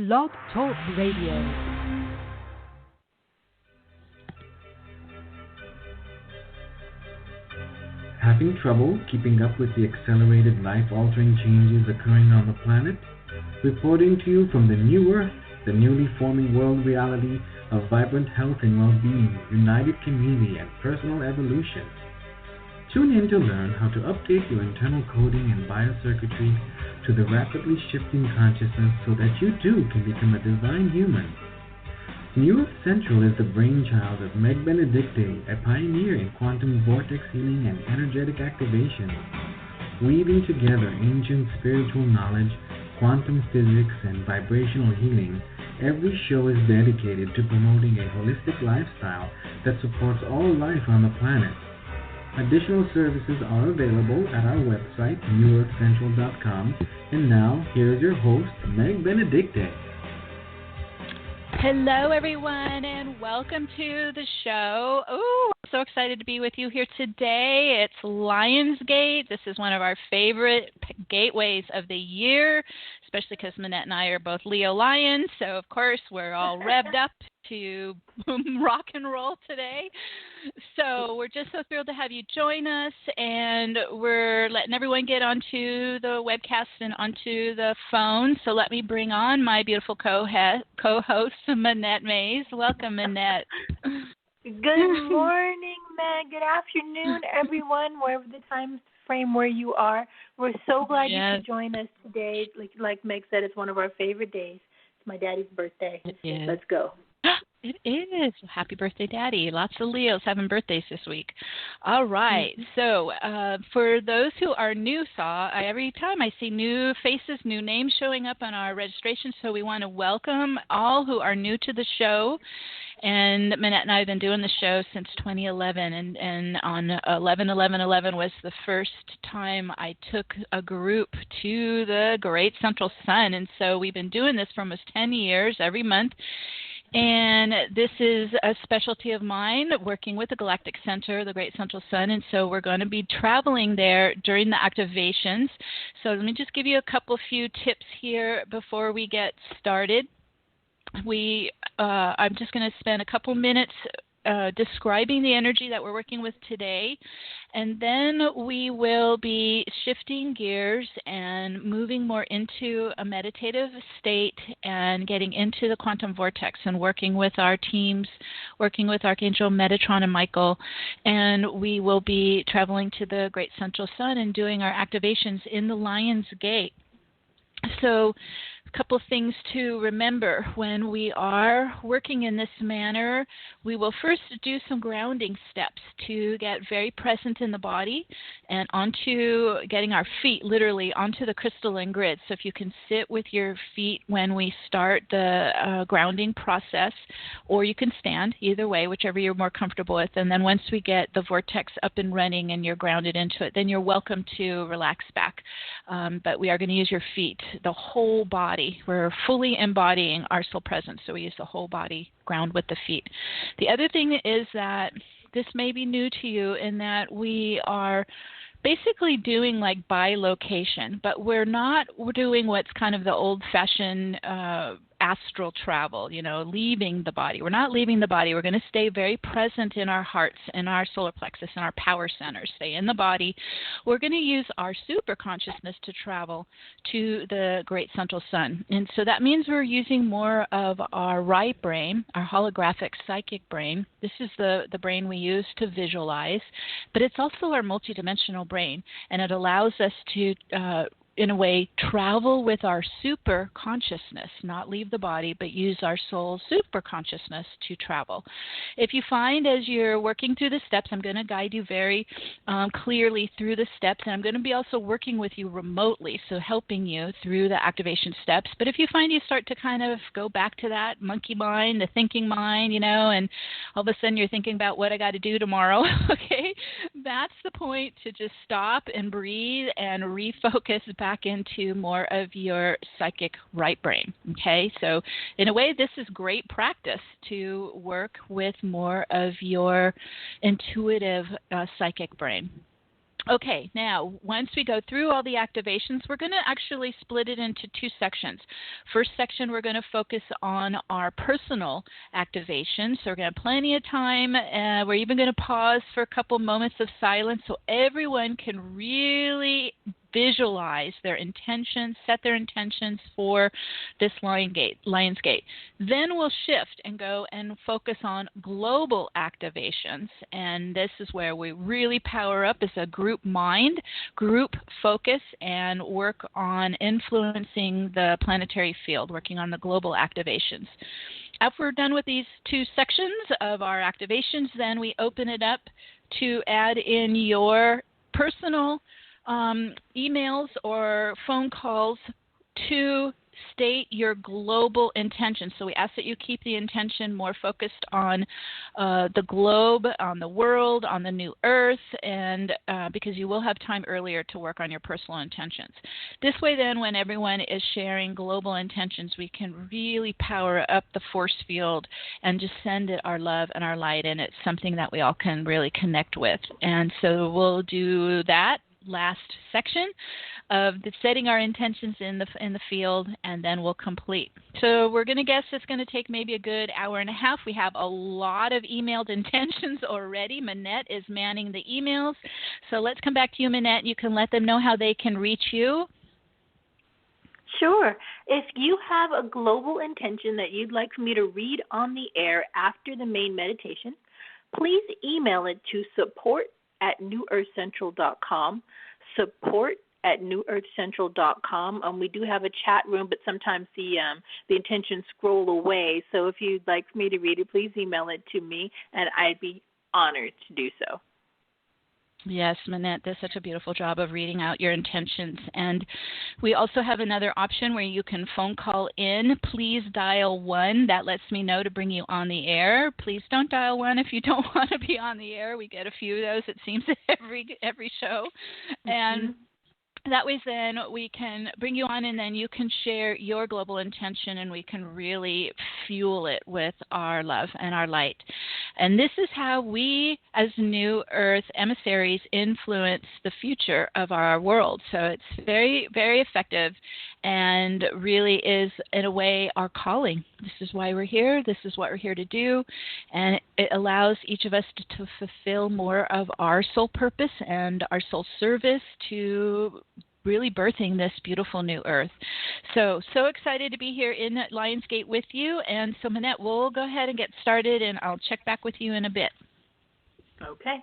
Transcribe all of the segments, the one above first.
Blog Talk Radio. Having trouble keeping up with the accelerated life-altering changes occurring on the planet? Reporting to you from the new Earth, the newly forming world reality of vibrant health and well-being, united community, and personal evolution. Tune in to learn how to update your internal coding and biocircuitry to the rapidly shifting consciousness so that you too can become a divine human. New Earth Central is the brainchild of Meg Benedicte, a pioneer in quantum vortex healing and energetic activation. Weaving together ancient spiritual knowledge, quantum physics, and vibrational healing, every show is dedicated to promoting a holistic lifestyle that supports all life on the planet. Additional services are available at our website, newearthcentral.com. And now, here's your host, Meg Benedicte. Hello, everyone, and welcome to the show. Oh, I'm so excited to be with you here today. It's Lionsgate. This is one of our favorite gateways of the year, especially because Manette and I are both Leo Lions. So, of course, we're all revved up to rock and roll today. So we're just so thrilled to have you join us, and we're letting everyone get onto the webcast and onto the phone. So let me bring on my beautiful co-host, Manette Mays. Welcome, Manette. Good morning, Meg. Good afternoon, everyone, wherever the time frame where you are. We're so glad you could join us today. Like Meg said, it's one of our favorite days. It's my daddy's birthday. Let's go. It is. Happy birthday, Daddy. Lots of Leos having birthdays this week. All right. So for those who are new, every time I see new faces, new names showing up on our registration, so we want to welcome all who are new to the show. And Manette and I have been doing the show since 2011, and on 11/11/11 was the first time I took a group to the Great Central Sun. And so we've been doing this for almost 10 years, every month. And this is a specialty of mine, working with the Galactic Center, the Great Central Sun, and so we're going to be traveling there during the activations. So let me just give you a few tips here before we get started. I'm just going to spend a couple minutes describing the energy that we're working with today, and then we will be shifting gears and moving more into a meditative state and getting into the quantum vortex and working with our teams, working with Archangel Metatron and Michael, and we will be traveling to the Great Central Sun and doing our activations in the Lionsgate. So a couple things to remember when we are working in this manner. We will first do some grounding steps to get very present in the body and onto getting our feet literally onto the crystalline grid. So if you can sit with your feet when we start the grounding process, or you can stand, either way, whichever you're more comfortable with. And then once we get the vortex up and running and you're grounded into it, then you're welcome to relax back. But we are going to use your feet, the whole body. We're fully embodying our soul presence, so we use the whole body, ground with the feet. The other thing is that this may be new to you in that we are basically doing like bilocation, but we're doing what's kind of the old-fashioned astral travel, leaving the body. We're not leaving the body. We're going to stay very present in our hearts, in our solar plexus, and our power centers. Stay in the body. We're going to use our super consciousness to travel to the Great Central Sun. And so that means we're using more of our right brain, our holographic psychic brain. This is the brain we use to visualize, but it's also our multidimensional brain, and it allows us to in a way, travel with our super consciousness, not leave the body, but use our soul super consciousness to travel. If you find as you're working through the steps, I'm going to guide you very clearly through the steps, and I'm going to be also working with you remotely, so helping you through the activation steps. But if you find you start to kind of go back to that monkey mind, the thinking mind, and all of a sudden you're thinking about what I got to do tomorrow, okay, that's the point to just stop and breathe and refocus back into more of your psychic right brain, okay? So in a way, this is great practice to work with more of your intuitive psychic brain. Okay, now, once we go through all the activations, we're going to actually split it into two sections. First section, we're going to focus on our personal activations. So we're going to have plenty of time. We're even going to pause for a couple moments of silence so everyone can really visualize their intentions, set their intentions for this Lionsgate. Then we'll shift and go and focus on global activations. And this is where we really power up as a group mind, group focus, and work on influencing the planetary field, working on the global activations. After we're done with these two sections of our activations, then we open it up to add in your personal emails or phone calls to state your global intention. So we ask that you keep the intention more focused on the globe, on the world, on the new earth, and because you will have time earlier to work on your personal intentions. This way then, when everyone is sharing global intentions, we can really power up the force field and just send it our love and our light, and it's something that we all can really connect with. And so we'll do that last section of the setting our intentions in the field, and then we'll complete. So we're going to guess it's going to take maybe a good hour and a half. We have a lot of emailed intentions already. Manette is manning the emails. So let's come back to you, Manette. You can let them know how they can reach you. Sure. If you have a global intention that you'd like for me to read on the air after the main meditation, please email it to support@newearthcentral.com, support@newearthcentral.com. We do have a chat room, but sometimes the intentions scroll away. So if you'd like for me to read it, please email it to me, and I'd be honored to do so. Yes, Manette does such a beautiful job of reading out your intentions. And we also have another option where you can phone call in. Please dial 1. That lets me know to bring you on the air. Please don't dial 1 if you don't want to be on the air. We get a few of those, it seems, every show. And that way then we can bring you on, and then you can share your global intention, and we can really fuel it with our love and our light. And this is how we as New Earth emissaries influence the future of our world. So it's very, very effective and really is, in a way, our calling. This is why we're here. This is what we're here to do. And it allows each of us to fulfill more of our soul purpose and our soul service to really birthing this beautiful new earth. So excited to be here in Lionsgate with you. And so, Manette, we'll go ahead and get started, and I'll check back with you in a bit. Okay.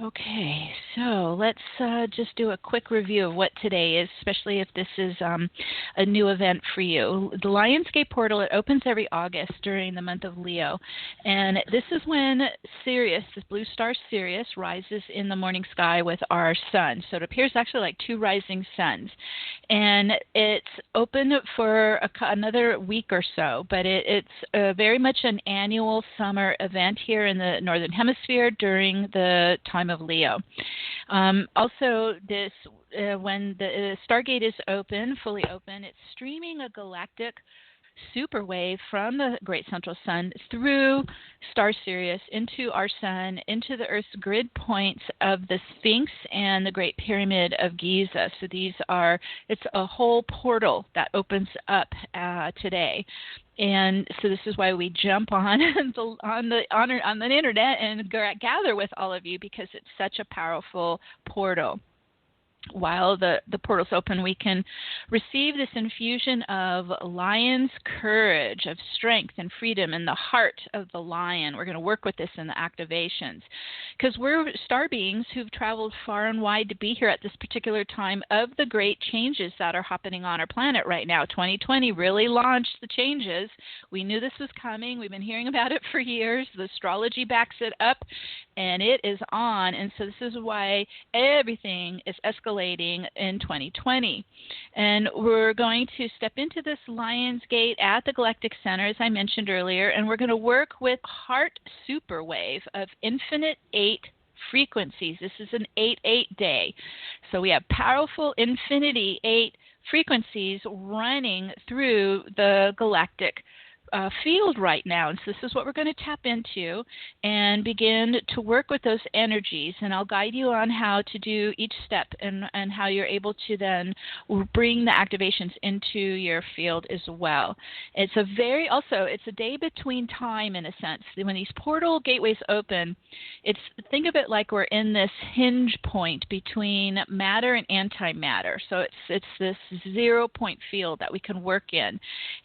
Okay, so let's just do a quick review of what today is, especially if this is a new event for you. The Lionsgate portal, it opens every August during the month of Leo. And this is when Sirius, this blue star Sirius, rises in the morning sky with our sun. So it appears actually like two rising suns. And it's open for another week or so, but it's very much an annual summer event here in the Northern Hemisphere during the time of Leo. Also, this when the Stargate is open, fully open, it's streaming a galactic superwave from the Great Central Sun through star Sirius into our sun, into the Earth's grid points of the Sphinx and the Great Pyramid of Giza. So it's a whole portal that opens up today. And so this is why we jump on the internet and gather with all of you, because it's such a powerful portal. While the portal's open, we can receive this infusion of lion's courage, of strength and freedom in the heart of the lion. We're going to work with this in the activations, because we're star beings who've traveled far and wide to be here at this particular time of the great changes that are happening on our planet right now. 2020 really launched the changes. We knew this was coming. We've been hearing about it for years. The astrology backs it up, and it is on. And so this is why everything is escalating in 2020. And we're going to step into this Lionsgate at the Galactic Center, as I mentioned earlier, and we're going to work with Heart Superwave of Infinite 8 frequencies. This is an 8-8 day. So we have powerful Infinity 8 frequencies running through the galactic field right now. And so this is what we're going to tap into and begin to work with those energies. And I'll guide you on how to do each step and how you're able to then bring the activations into your field as well. It's a day between time in a sense. When these portal gateways open, think of it like we're in this hinge point between matter and antimatter. So it's this 0 point field that we can work in.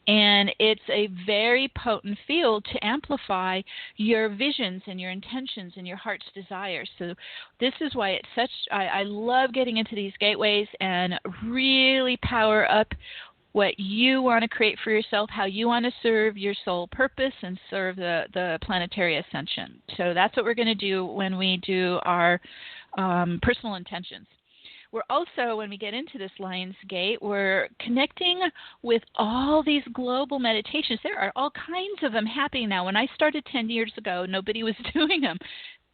And it's a very potent field to amplify your visions and your intentions and your heart's desires. So this is why I love getting into these gateways and really power up what you want to create for yourself, how you want to serve your soul purpose and serve the planetary ascension. So that's what we're going to do when we do our personal intentions. We're also, when we get into this Lionsgate, we're connecting with all these global meditations. There are all kinds of them happening now. When I started 10 years ago, nobody was doing them.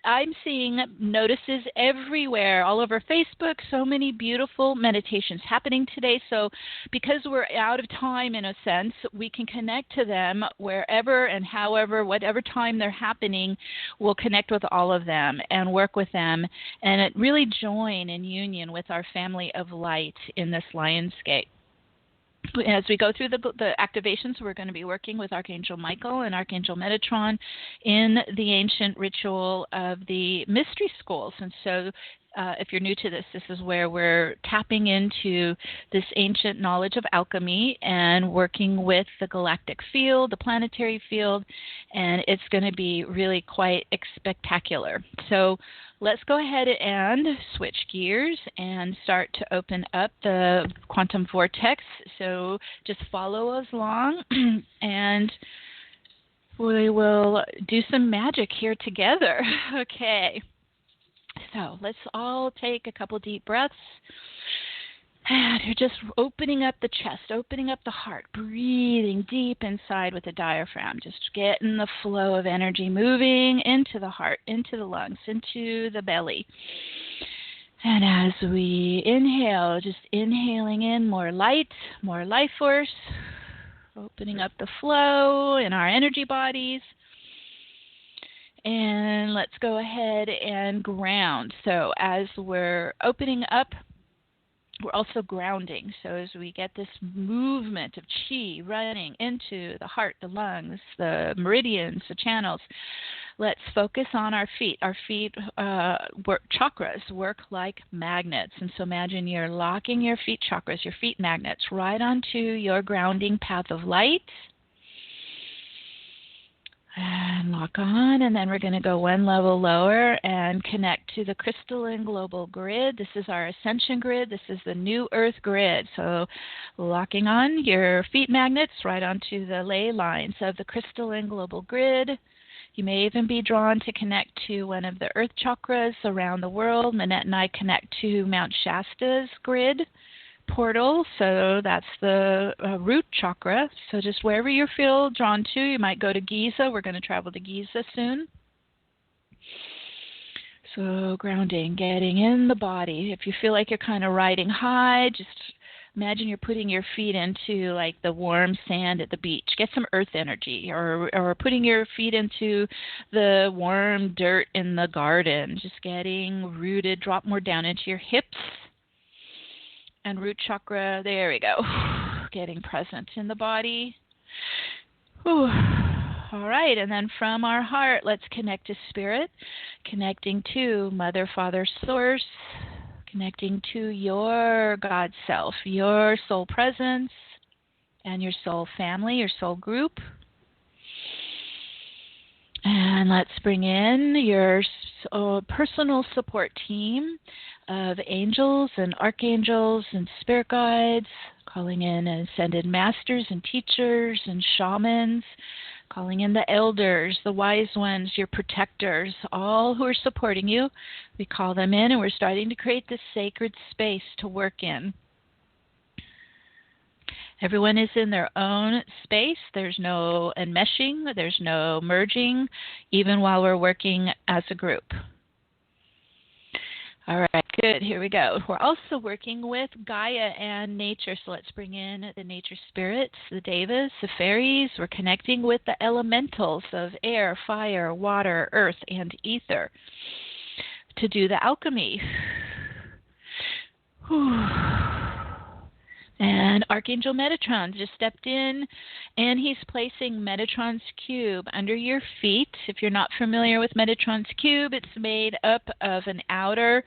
I'm seeing notices everywhere, all over Facebook, so many beautiful meditations happening today. So because we're out of time in a sense, we can connect to them wherever and however, whatever time they're happening, we'll connect with all of them and work with them and really join in union with our family of light in this Lionsgate. As we go through the activations, we're going to be working with Archangel Michael and Archangel Metatron in the ancient ritual of the mystery schools. And so if you're new to this, this is where we're tapping into this ancient knowledge of alchemy and working with the galactic field, the planetary field, and it's going to be really quite spectacular. So let's go ahead and switch gears and start to open up the quantum vortex. So just follow us along and we will do some magic here together. Okay. So let's all take a couple deep breaths. And you're just opening up the chest, opening up the heart, breathing deep inside with the diaphragm, just getting the flow of energy moving into the heart, into the lungs, into the belly. And as we inhale, just inhaling in more light, more life force, opening up the flow in our energy bodies. And let's go ahead and ground. So as we're opening up, we're also grounding. So as we get this movement of chi running into the heart, the lungs, the meridians, the channels, let's focus on our feet. Our feet chakras work like magnets. And so imagine you're locking your feet chakras, your feet magnets, right onto your grounding path of light. And lock on, and then we're going to go one level lower and connect to the crystalline global grid. This is our ascension grid. This is the new earth grid. So locking on your feet magnets right onto the ley lines of the crystalline global grid. You may even be drawn to connect to one of the earth chakras around the world. Manette and I connect to Mount Shasta's grid portal, so that's the root chakra. So just wherever you feel drawn to, you might go to Giza. We're going to travel to Giza soon. So grounding, getting in the body. If you feel like you're kind of riding high, just imagine you're putting your feet into like the warm sand at the beach. Get some earth energy, or putting your feet into the warm dirt in the garden. Just getting rooted. Drop more down into your hips. And root chakra, there we go, getting present in the body. Whew. All right, and then from our heart, let's connect to spirit, connecting to Mother, Father, Source, connecting to your God self, your soul presence, and your soul family, your soul group. And let's bring in your personal support team of angels and archangels and spirit guides, calling in ascended masters and teachers and shamans, calling in the elders, the wise ones, your protectors, all who are supporting you. We call them in, and we're starting to create this sacred space to work in. Everyone is in their own space. There's no enmeshing. There's no merging, even while we're working as a group. All right, good. Here we go. We're also working with Gaia and nature. So let's bring in the nature spirits, the devas, the fairies. We're connecting with the elementals of air, fire, water, earth, and ether to do the alchemy. And Archangel Metatron just stepped in, and he's placing Metatron's cube under your feet. If you're not familiar with Metatron's cube, it's made up of an outer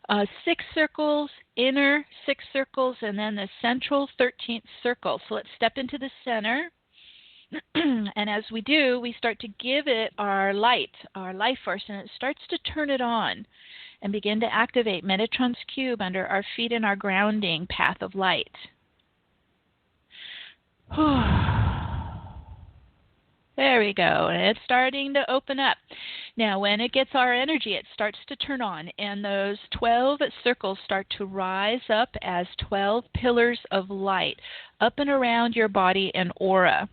6 circles, inner 6 circles, and then the central 13th circle. So let's step into the center. And as we do, we start to give it our light, our life force, and it starts to turn it on and begin to activate Metatron's cube under our feet in our grounding path of light. There we go. And it's starting to open up. Now, when it gets our energy, it starts to turn on, and those 12 circles start to rise up as 12 pillars of light up and around your body and aura.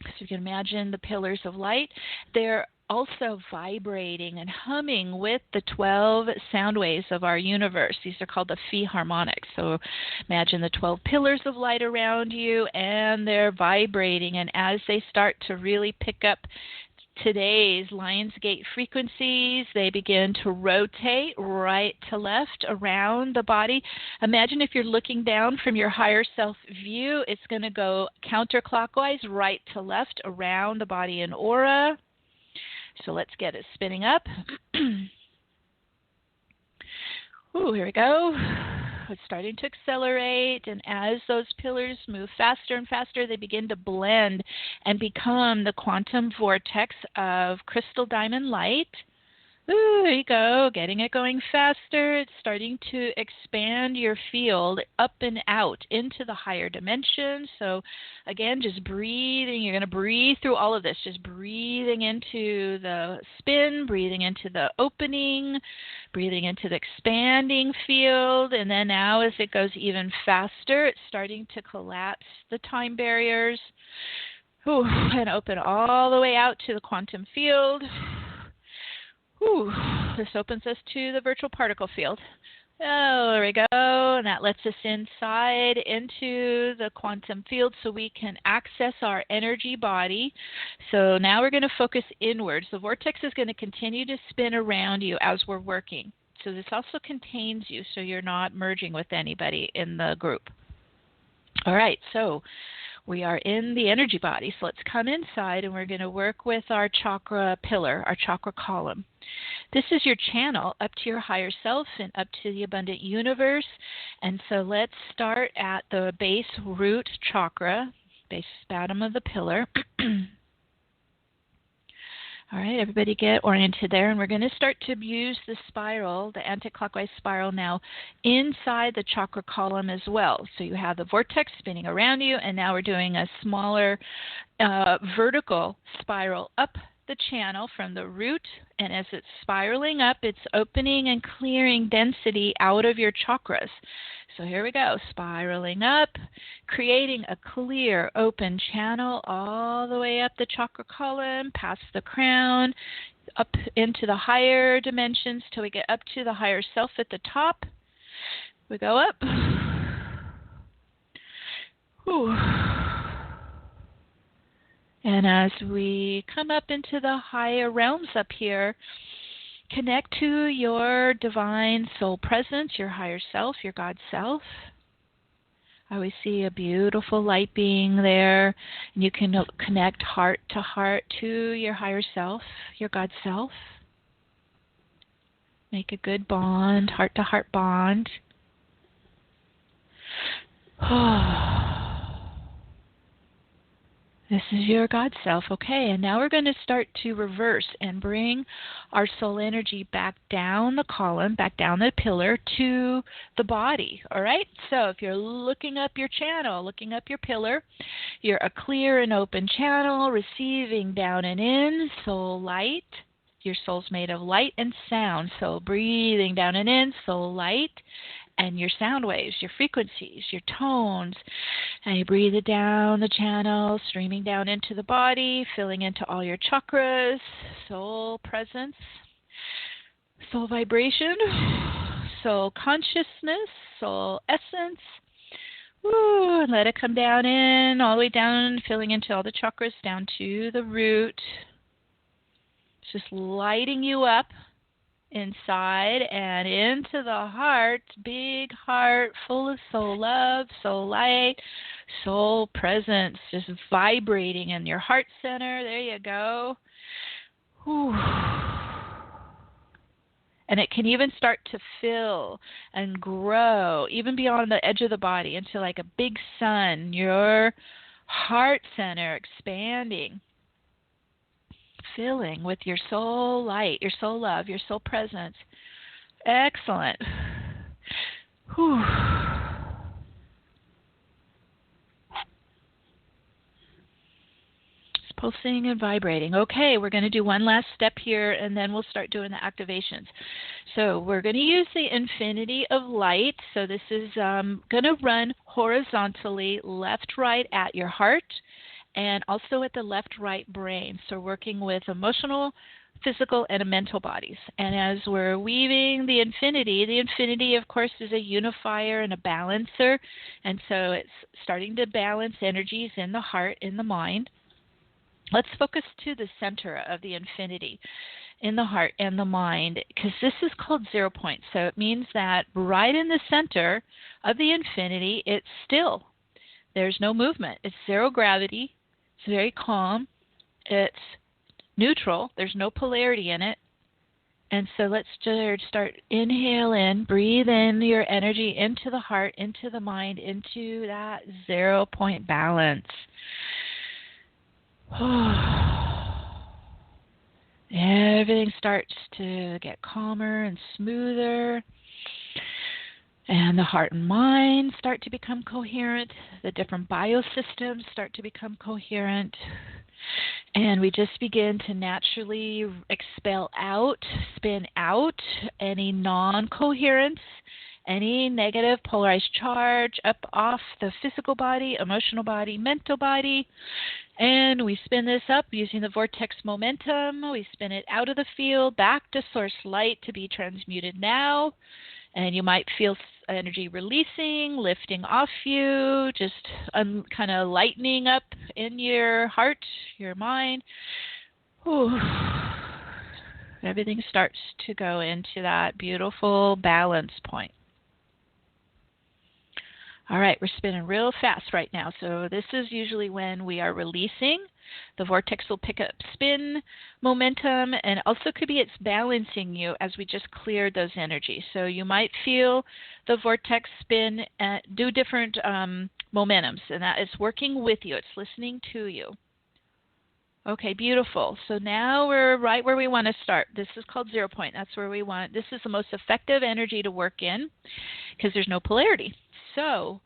So you can imagine the pillars of light. They're also vibrating and humming with the 12 sound waves of our universe. These are called the phi harmonics. So imagine the 12 pillars of light around you, and they're vibrating. And as they start to really pick up today's Lionsgate frequencies, they begin to rotate right to left around the body. Imagine if you're looking down from your higher self view, it's going to go counterclockwise right to left around the body and aura. So let's get it spinning up. Ooh, here we go. It's starting to accelerate, and as those pillars move faster and faster, they begin to blend and become the quantum vortex of crystal diamond light. Ooh, there you go, getting it going faster. It's starting to expand your field up and out into the higher dimensions. So again, just breathing. You're going to breathe through all of this, just breathing into the spin, breathing into the opening, breathing into the expanding field. And then now as it goes even faster, it's starting to collapse the time barriers. Ooh, and open all the way out to the quantum field. Ooh, this opens us to the virtual particle field. Oh, there we go. And that lets us inside into the quantum field so we can access our energy body. So now we're going to focus inwards. The vortex is going to continue to spin around you as we're working. So this also contains you so you're not merging with anybody in the group. All right, so we are in the energy body. So let's come inside, and we're going to work with our chakra pillar, our chakra column. This is your channel up to your higher self and up to the abundant universe. And so let's start at the base root chakra, base bottom of the pillar. All right, everybody get oriented there. And we're going to start to use the spiral, the anti-clockwise spiral now, inside the chakra column as well. So you have the vortex spinning around you, and now we're doing a smaller vertical spiral up the channel from the root. And as it's spiraling up, it's opening and clearing density out of your chakras. So here we go, spiraling up, creating a clear, open channel all the way up the chakra column, past the crown, up into the higher dimensions till we get up to the higher self at the top. We go up. Whew. And as we come up into the higher realms up here, connect to your divine soul presence, your higher self, your God self. I always see a beautiful light being there. And you can connect heart to heart to your higher self, your God self. Make a good bond, heart to heart bond. This is your God self. Okay, and now we're going to start to reverse and bring our soul energy back down the column, back down the pillar to the body. All right, so if you're looking up your channel, looking up your pillar, you're a clear and open channel, receiving down and in, soul light. Your soul's made of light and sound, so breathing down and in, soul light. And your sound waves, your frequencies, your tones. And you breathe it down the channel, streaming down into the body, filling into all your chakras, soul presence. soul vibration, soul consciousness, soul essence. Woo, and let it come down in, all the way down, filling into all the chakras, down to the root. It's just lighting you up inside and into the heart, big heart, full of soul love, soul light, soul presence, just vibrating in your heart center. There you go. Whew. And it can even start to fill and grow, even beyond the edge of the body, into like a big sun, your heart center expanding, filling with your soul light, your soul love, your soul presence. Excellent. Whew. Pulsing and vibrating. Okay, we're going to do one last step here, and then we'll start doing the activations. So we're going to use the infinity of light. So this is going to run horizontally left-right at your heart and also at the left-right brain. So working with emotional, physical, and mental bodies. And as we're weaving the infinity, of course, is a unifier and a balancer. And so it's starting to balance energies in the heart, in the mind. Let's focus to the center of the infinity in the heart and the mind, because this is called 0 point. So it means that right in the center of the infinity, it's still. There's no movement. It's zero gravity. It's very calm. It's neutral. There's no polarity in it. And so let's just start inhale in, breathe in your energy into the heart, into the mind, into that 0 point balance. Everything starts to get calmer and smoother, and the heart and mind start to become coherent. The different biosystems start to become coherent, and we just begin to naturally expel out, spin out any non-coherence, any negative polarized charge up off the physical body, emotional body, mental body. And we spin this up using the vortex momentum. We spin it out of the field, back to source light to be transmuted now. And you might feel energy releasing, lifting off you, just kind of lightening up in your heart, your mind. Whew. Everything starts to go into that beautiful balance point. All right, we're spinning real fast right now. So this is usually when we are releasing. The vortex will pick up spin momentum, and also could be it's balancing you as we just cleared those energies. So you might feel the vortex spin, do different momentums, and that is working with you. It's listening to you. Okay, beautiful. So now we're right where we want to start. This is called 0 point. That's where we want. This is the most effective energy to work in because there's no polarity. So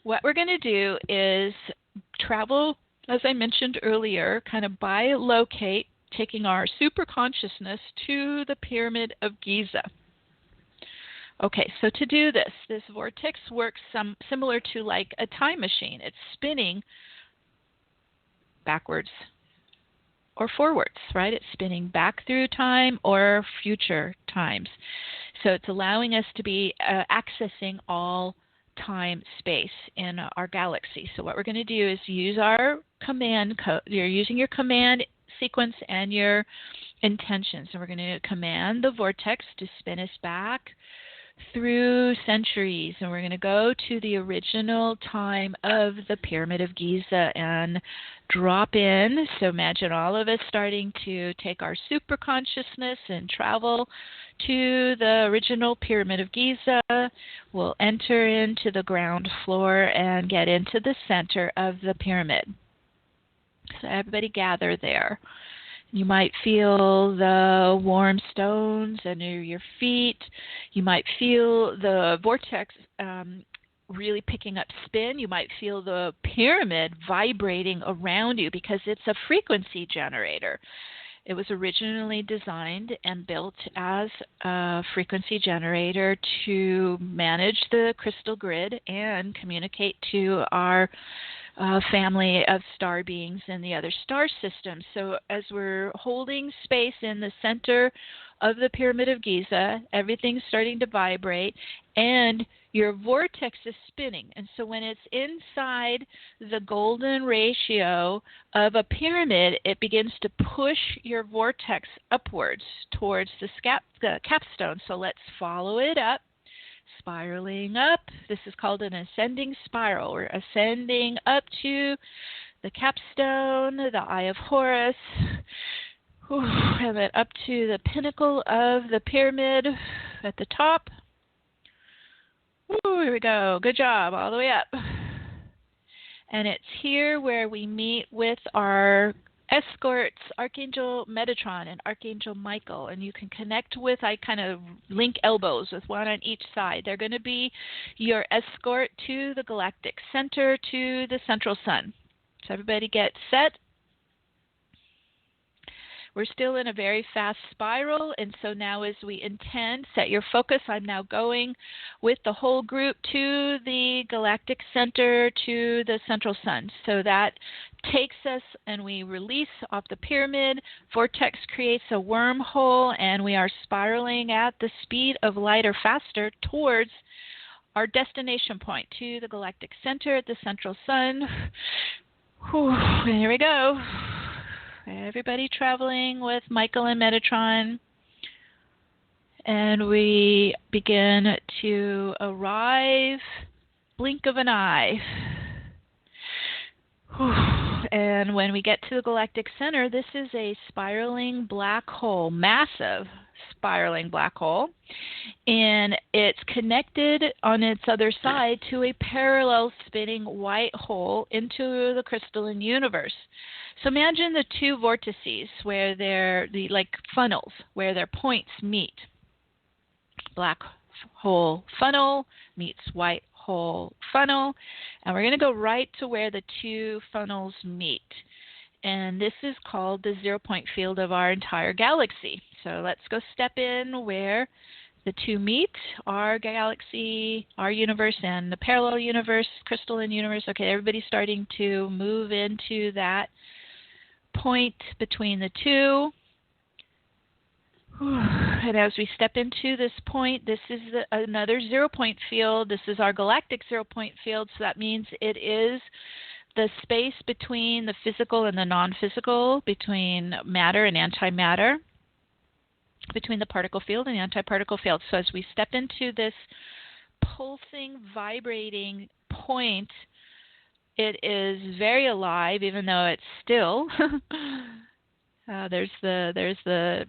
what we're going to do is travel, as I mentioned earlier, kind of bilocate, taking our super consciousness to the Pyramid of Giza. Okay, so to do this, this vortex works similar to like a time machine. It's spinning backwards or forwards, right? It's spinning back through time or future times. So it's allowing us to be accessing all time space in our galaxy. So what we're going to do is use our command code. You're using your command sequence and your intentions. And we're going to command the vortex to spin us back through centuries, and we're going to go to the original time of the Pyramid of Giza and drop in. So imagine all of us starting to take our super consciousness and travel to the original Pyramid of Giza. We'll enter into the ground floor and get into the center of the pyramid. So everybody gather there. You might feel the warm stones under your feet. You might feel the vortex really picking up spin. You might feel the pyramid vibrating around you because it's a frequency generator. It was originally designed and built as a frequency generator to manage the crystal grid and communicate to our family of star beings and the other star systems. So as we're holding space in the center of the Pyramid of Giza. Everything's starting to vibrate, and your vortex is spinning. And so when it's inside the golden ratio of a pyramid, it begins to push your vortex upwards towards the capstone. So let's follow it up, spiraling up. This is called an ascending spiral. We're ascending up to the capstone, the Eye of Horus, and then up to the pinnacle of the pyramid at the top. Here we go. Good job. All the way up. And it's here where we meet with our escorts, Archangel Metatron and Archangel Michael. And you can connect with, I kind of link elbows with one on each side. They're going to be your escort to the galactic center, to the central sun. So everybody get set. We're still in a very fast spiral, and so now as we intend, set your focus. I'm now going with the whole group to the galactic center, to the central sun. So that takes us, and we release off the pyramid. Vortex creates a wormhole, and we are spiraling at the speed of light or faster towards our destination point, to the galactic center at the central sun. And here we go. Everybody traveling with Michael and Metatron. And we begin to arrive, blink of an eye. And when we get to the galactic center, this is a spiraling black hole, massive spiraling black hole. And it's connected on its other side to a parallel spinning white hole into the crystalline universe. So imagine the two vortices where they're like funnels, where their points meet. Black hole funnel meets white hole funnel. And we're going to go right to where the two funnels meet. And this is called the 0-point field of our entire galaxy. So let's go step in where the two meet, our galaxy, our universe, and the parallel universe, crystalline universe. Okay, everybody's starting to move into that point between the two. And as we step into this point, this is another 0-point field. This is our galactic 0-point field, so that means it is the space between the physical and the non-physical, between matter and antimatter, between the particle field and the antiparticle field. So as we step into this pulsing, vibrating point, it is very alive, even though it's still. There's the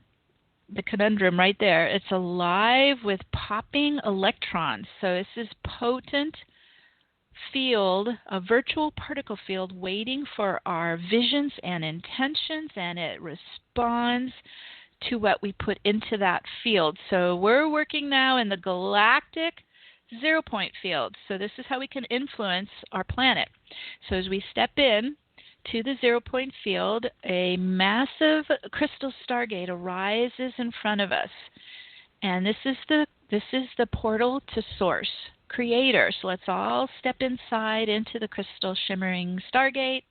conundrum right there. It's alive with popping electrons. So this is potent field, a virtual particle field waiting for our visions and intentions, and it responds to what we put into that field. So we're working now in the galactic 0-point field. So this is how we can influence our planet. So as we step in to the 0-point field, a massive crystal stargate arises in front of us. And this is the portal to Source, Creator. So let's all step inside into the crystal shimmering stargate.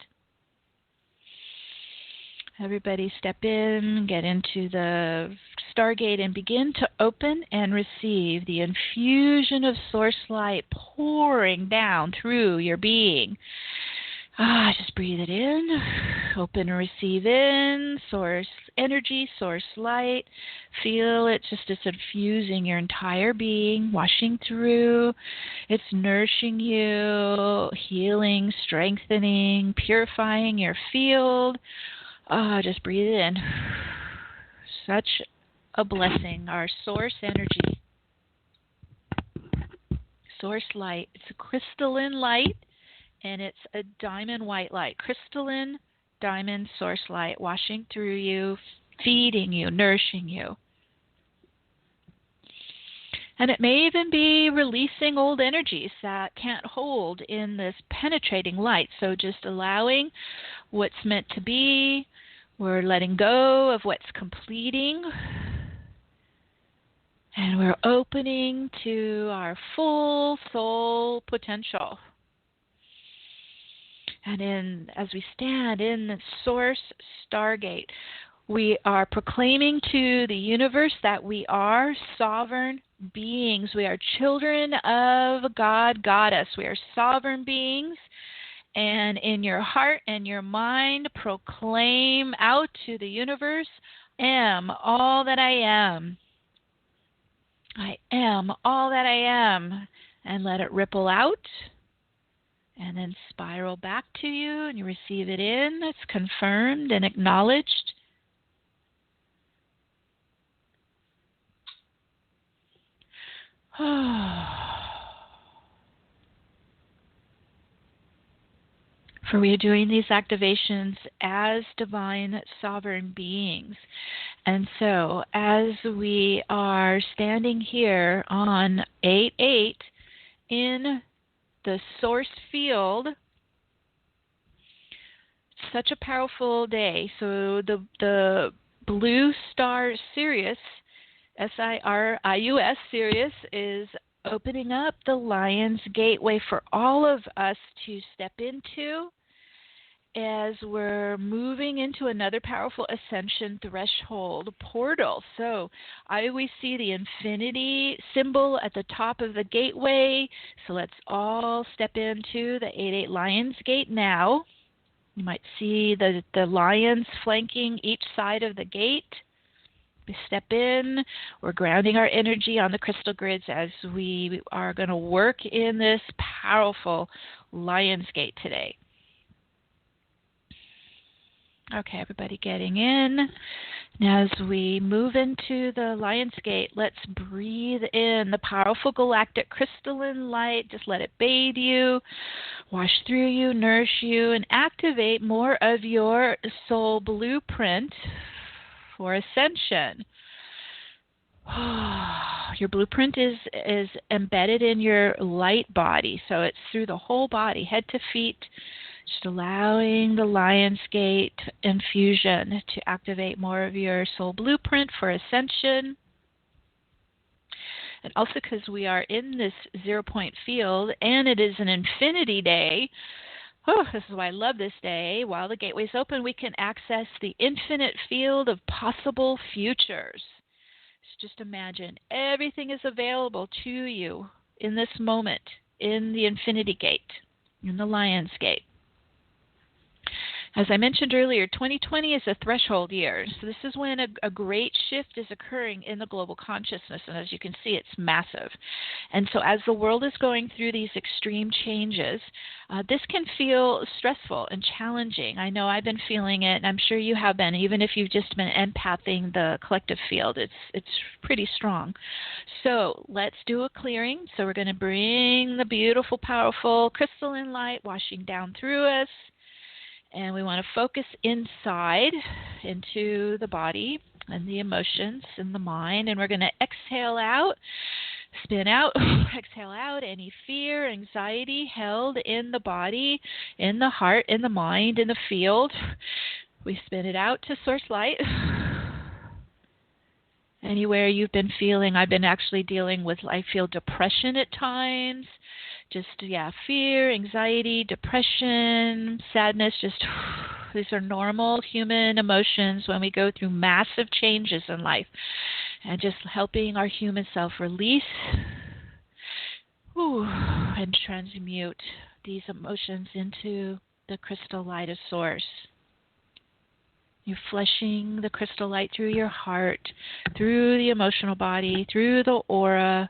Everybody step in, get into the stargate, and begin to open and receive the infusion of source light pouring down through your being. Just breathe it in, open and receive in, source energy, source light. Feel it just as infusing your entire being, washing through. It's nourishing you, healing, strengthening, purifying your field. Just breathe it in. Such a blessing, our source energy. Source light. It's a crystalline light, and it's a diamond white light. Crystalline diamond source light washing through you, feeding you, nourishing you. And it may even be releasing old energies that can't hold in this penetrating light. So just allowing what's meant to be. We're letting go of what's completing. And we're opening to our full soul potential. And as we stand in the Source Stargate, We are proclaiming to the universe that we are sovereign beings. We are children of God, Goddess. We are sovereign beings. And in your heart and your mind, proclaim out to the universe, I am all that I am. I am all that I am. And let it ripple out and then spiral back to you, and you receive it in. It's confirmed and acknowledged. For we are doing these activations as divine sovereign beings. And so as we are standing here on 8/8 in the source field, such a powerful day. So the blue star Sirius, Sirius, Sirius is opening up the Lion's Gateway for all of us to step into as we're moving into another powerful ascension threshold portal. So I always see the infinity symbol at the top of the gateway. So let's all step into the 8/8 Lion's Gate now. You might see the lions flanking each side of the gate. We step in, we're grounding our energy on the crystal grids as we are going to work in this powerful Lion's Gate today. Okay, everybody getting in. Now as we move into the Lion's Gate, let's breathe in the powerful galactic crystalline light. Just let it bathe you, wash through you, nourish you, and activate more of your soul blueprint for ascension. Your blueprint is embedded in your light body, so it's through the whole body, head to feet. Just allowing the Lion's Gate infusion to activate more of your soul blueprint for ascension. And also because we are in this 0-point field and it is an infinity day, this is why I love this day. While the gateway's open, we can access the infinite field of possible futures. So just imagine everything is available to you in this moment, in the infinity gate, in the Lion's Gate. As I mentioned earlier, 2020 is a threshold year. So this is when a great shift is occurring in the global consciousness. And as you can see, it's massive. And so as the world is going through these extreme changes, this can feel stressful and challenging. I know I've been feeling it, and I'm sure you have been, even if you've just been empathing the collective field. It's pretty strong. So let's do a clearing. So we're going to bring the beautiful, powerful crystalline light washing down through us. And we want to focus inside into the body and the emotions and the mind. And we're going to exhale out, spin out, exhale out any fear, anxiety held in the body, in the heart, in the mind, in the field. We spin it out to source light. Anywhere you've been feeling, I've been actually dealing with, I feel depression at times. Just, fear, anxiety, depression, sadness, these are normal human emotions when we go through massive changes in life. And just helping our human self release and transmute these emotions into the crystal light of source. You're flushing the crystal light through your heart, through the emotional body, through the aura.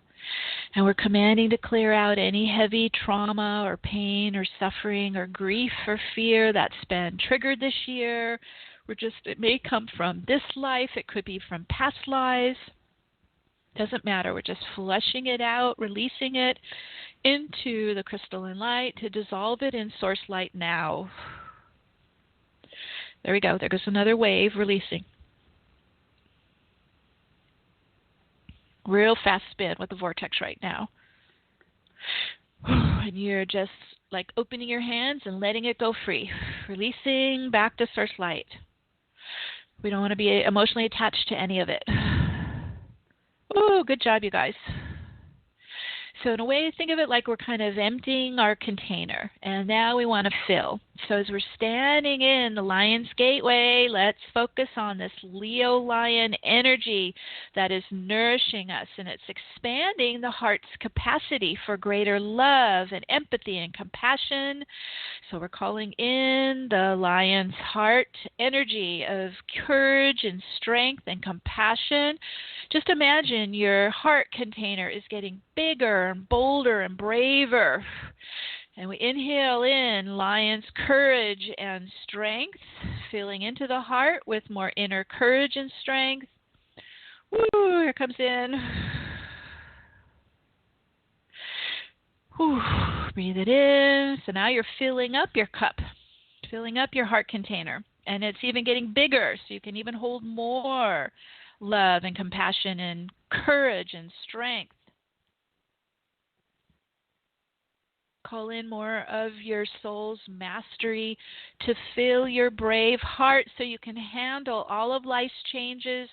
And we're commanding to clear out any heavy trauma or pain or suffering or grief or fear that's been triggered this year. It may come from this life. It could be from past lives. Doesn't matter. We're just flushing it out, releasing it into the crystalline light to dissolve it in source light now. There we go. There goes another wave releasing. Real fast spin with the vortex right now. And you're just like opening your hands and letting it go free. Releasing back to source light. We don't want to be emotionally attached to any of it. Oh, good job, you guys. So in a way, think of it like we're kind of emptying our container. And now we want to fill. So as we're standing in the Lion's Gateway, let's focus on this Leo Lion energy that is nourishing us, and it's expanding the heart's capacity for greater love and empathy and compassion. So we're calling in the Lion's heart energy of courage and strength and compassion. Just imagine your heart container is getting bigger and bolder and braver. And we inhale in Lion's courage and strength, feeling into the heart with more inner courage and strength. Woo, here comes in. Whew, breathe it in. So now you're filling up your cup, filling up your heart container. And it's even getting bigger, so you can even hold more love and compassion and courage and strength. Call in more of your soul's mastery to fill your brave heart so you can handle all of life's changes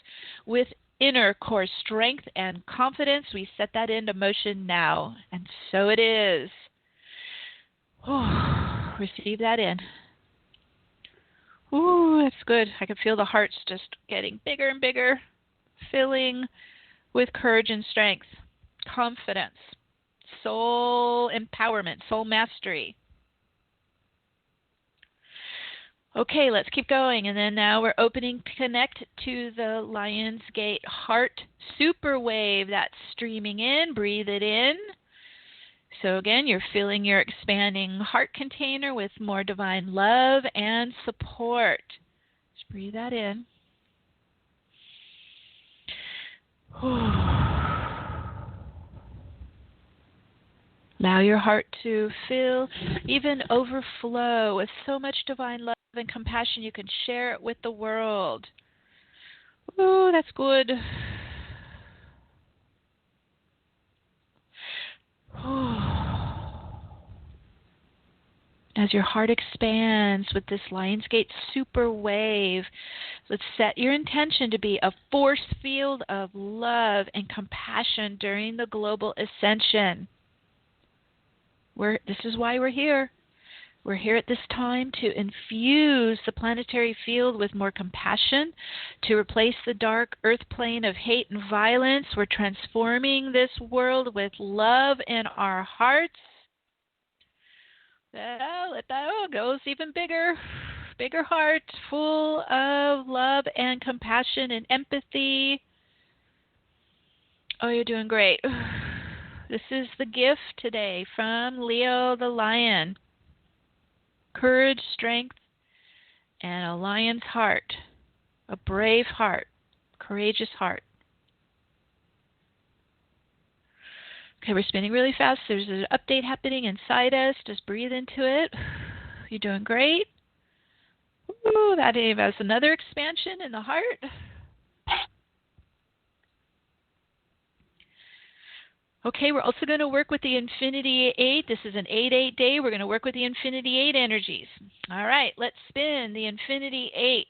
with inner core strength and confidence. We set that into motion now, and so it is. Oh, receive that in. Ooh, that's good. I can feel the heart's just getting bigger and bigger, filling with courage and strength, confidence, soul empowerment, soul mastery. Okay, let's keep going. And then now we're opening to connect to the Lionsgate heart superwave that's streaming in. Breathe it in. So again, you're filling your expanding heart container with more divine love and support. Just breathe that in. Allow your heart to fill, even overflow with so much divine love and compassion you can share it with the world. Ooh, that's good. As your heart expands with this Lionsgate super wave, let's set your intention to be a force field of love and compassion during the global ascension. This is why we're here. We're here at this time to infuse the planetary field with more compassion, to replace the dark earth plane of hate and violence. We're transforming this world with love in our hearts. Let that go even bigger. Bigger heart, full of love and compassion and empathy. Oh, you're doing great. This is the gift today from Leo the Lion. Courage, strength, and a lion's heart. A brave heart. Courageous heart. Okay, we're spinning really fast. There's an update happening inside us. Just breathe into it. You're doing great. Ooh, that gave us another expansion in the heart. Okay, we're also going to work with the Infinity 8. This is an 8-8 day. We're going to work with the Infinity 8 energies. All right, let's spin the Infinity 8.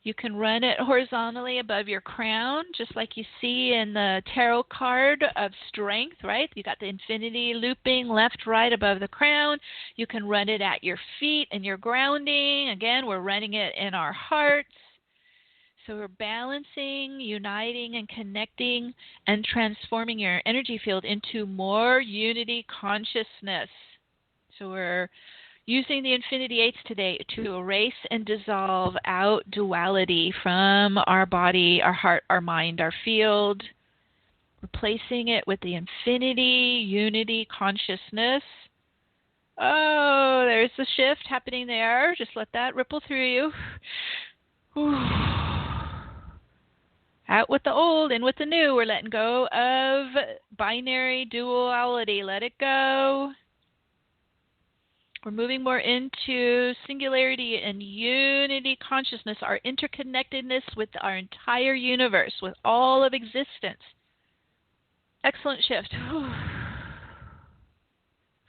You can run it horizontally above your crown, just like you see in the tarot card of strength, right? You got the infinity looping left, right above the crown. You can run it at your feet and your grounding. Again, we're running it in our hearts. So we're balancing, uniting, and connecting and transforming your energy field into more unity consciousness. So we're using the Infinity Eights today to erase and dissolve out duality from our body, our heart, our mind, our field, replacing it with the infinity, unity consciousness. Oh, there's the shift happening there. Just let that ripple through you. Out with the old, in with the new. We're letting go of binary duality. Let it go. We're moving more into singularity and unity consciousness, our interconnectedness with our entire universe, with all of existence. Excellent shift.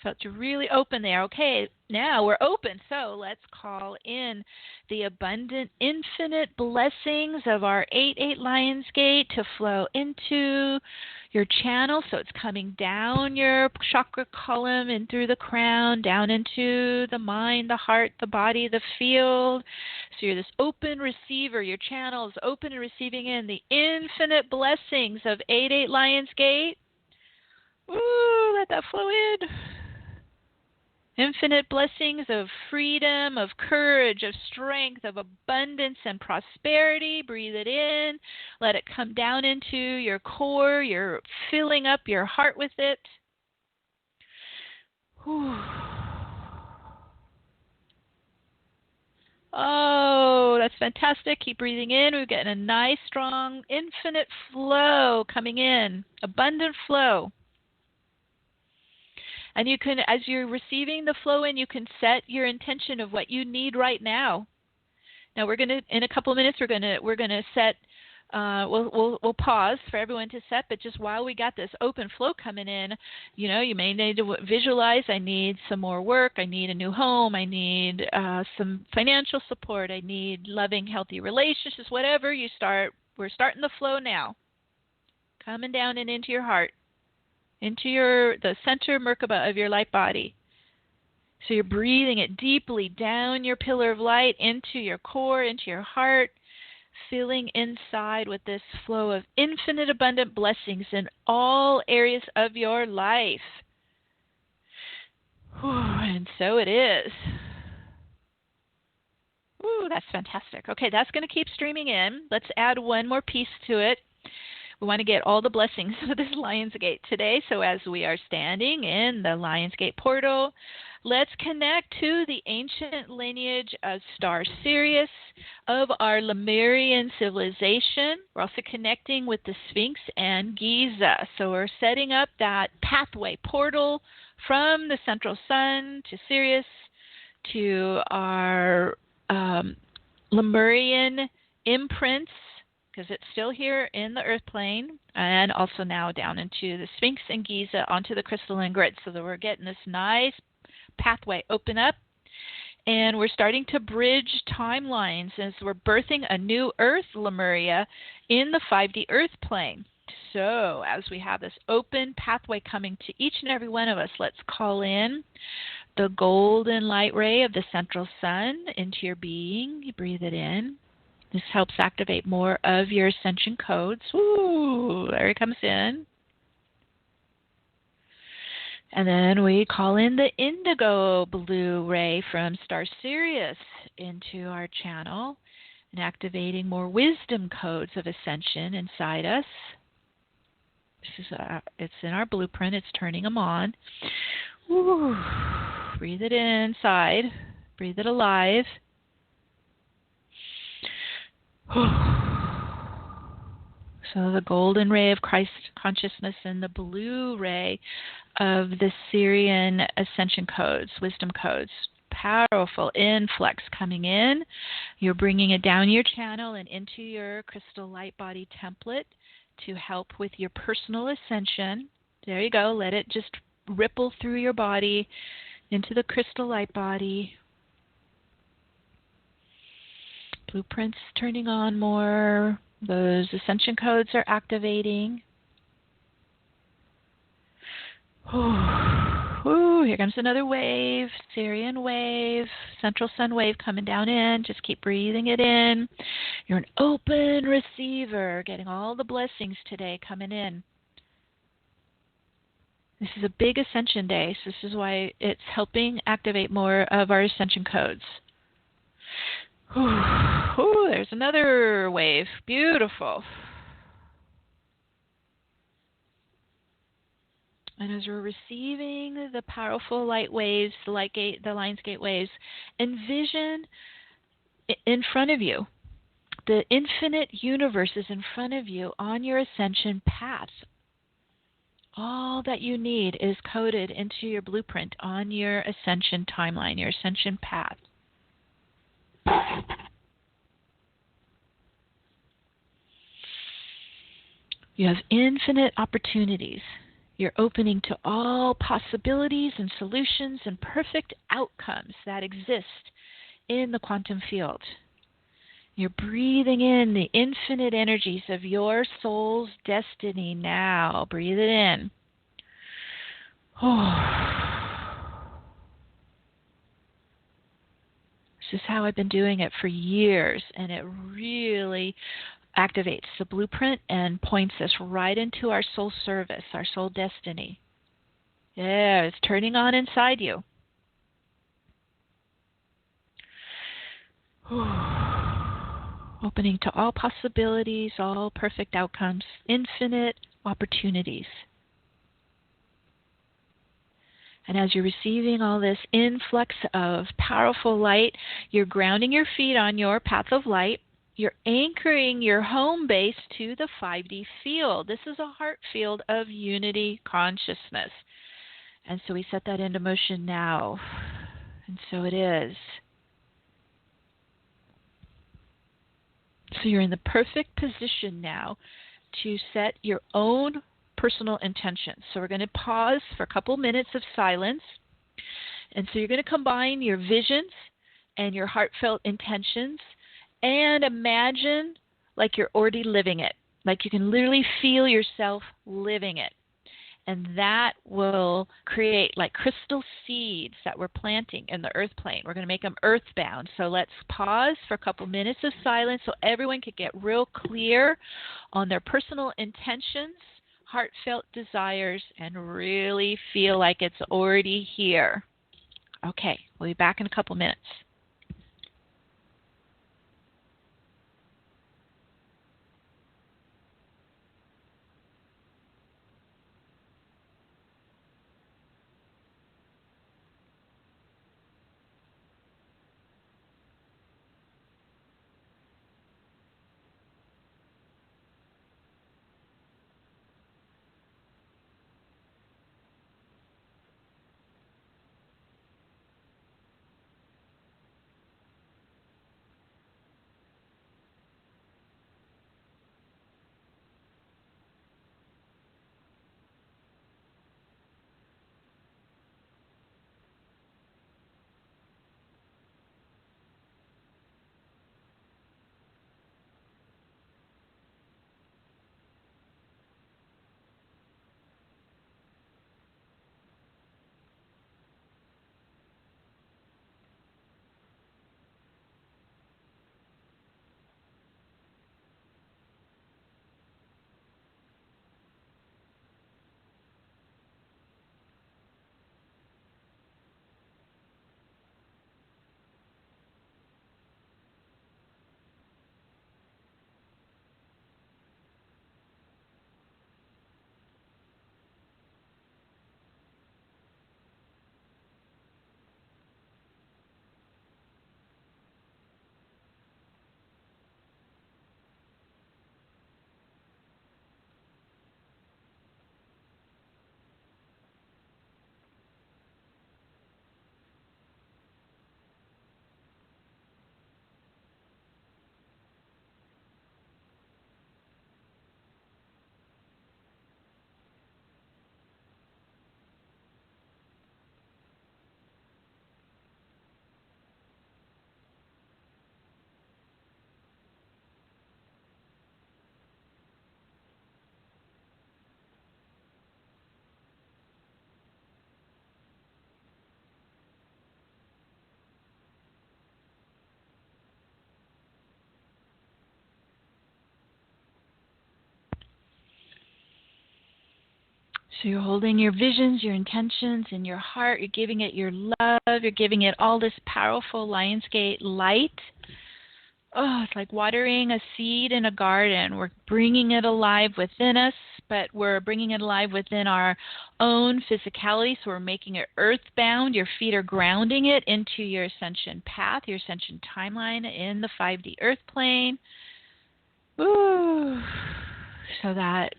Felt you really open there. Okay, now we're open. So let's call in the abundant, infinite blessings of our 8-8 Lionsgate to flow into your channel. So it's coming down your chakra column and through the crown, down into the mind, the heart, the body, the field. So you're this open receiver. Your channel is open and receiving in the infinite blessings of 8-8 Lionsgate. Ooh, let that flow in. Infinite blessings of freedom, of courage, of strength, of abundance and prosperity. Breathe it in. Let it come down into your core. You're filling up your heart with it. Whew. Oh, that's fantastic. Keep breathing in. We're getting a nice, strong, infinite flow coming in. Abundant flow. And you can, as you're receiving the flow in, you can set your intention of what you need right now. Now we're gonna, in a couple of minutes, we're gonna set. We'll pause for everyone to set, but just while we got this open flow coming in, you know, you may need to visualize. I need some more work. I need a new home. I need some financial support. I need loving, healthy relationships. Whatever you start, we're starting the flow now. Coming down and into your heart. Into the center Merkaba of your light body. So you're breathing it deeply down your pillar of light into your core, into your heart, filling inside with this flow of infinite abundant blessings in all areas of your life. Whew, and so it is. Ooh, that's fantastic. Okay, that's going to keep streaming in. Let's add one more piece to it. We want to get all the blessings of this Lionsgate today. So as we are standing in the Lionsgate portal, let's connect to the ancient lineage of Star Sirius, of our Lemurian civilization. We're also connecting with the Sphinx and Giza. So we're setting up that pathway portal from the central sun to Sirius to our Lemurian imprints, because it's still here in the earth plane, and also now down into the Sphinx and Giza onto the crystalline grid. So that we're getting this nice pathway open up, and we're starting to bridge timelines as we're birthing a new Earth Lemuria in the 5D Earth plane. So as we have this open pathway coming to each and every one of us, let's call in the golden light ray of the central sun into your being. You breathe it in. This helps activate more of your ascension codes. Ooh, there it comes in. And then we call in the indigo blue ray from Star Sirius into our channel and activating more wisdom codes of ascension inside us. This is it's in our blueprint. It's turning them on. Ooh, breathe it inside. Breathe it alive. So the golden ray of Christ consciousness and the blue ray of the Syrian ascension codes, wisdom codes. Powerful influx coming in. You're bringing it down your channel and into your crystal light body template to help with your personal ascension. There you go. Let it just ripple through your body into the crystal light body. Blueprints turning on more. Those ascension codes are activating. Ooh, here comes another wave, Syrian wave, central sun wave coming down in. Just keep breathing it in. You're an open receiver, getting all the blessings today coming in. This is a big ascension day, so this is why it's helping activate more of our ascension codes. Ooh, there's another wave. Beautiful. And as we're receiving the powerful light waves, the Lionsgate waves, envision in front of you. The infinite universe is in front of you on your ascension path. All that you need is coded into your blueprint on your ascension timeline, your ascension path. You have infinite opportunities. You're opening to all possibilities and solutions and perfect outcomes that exist in the quantum field. You're breathing in the infinite energies of your soul's destiny now. Breathe it in. This is how I've been doing it for years, and it really activates the blueprint and points us right into our soul service, our soul destiny. Yeah, it's turning on inside you. Opening to all possibilities, all perfect outcomes, infinite opportunities. And as you're receiving all this influx of powerful light, you're grounding your feet on your path of light. You're anchoring your home base to the 5D field. This is a heart field of unity consciousness. And so we set that into motion now. And so it is. So you're in the perfect position now to set your own personal intentions. So we're going to pause for a couple minutes of silence. And so you're going to combine your visions and your heartfelt intentions and imagine like you're already living it, like you can literally feel yourself living it. And that will create like crystal seeds that we're planting in the earth plane. We're going to make them earthbound. So let's pause for a couple minutes of silence so everyone can get real clear on their personal intentions, heartfelt desires, and really feel like it's already here. Okay, we'll be back in a couple minutes. So you're holding your visions, your intentions in your heart. You're giving it your love. You're giving it all this powerful Lionsgate light. Oh, it's like watering a seed in a garden. We're bringing it alive within us, but we're bringing it alive within our own physicality. So we're making it earthbound. Your feet are grounding it into your ascension path, your ascension timeline in the 5D earth plane. Ooh, so that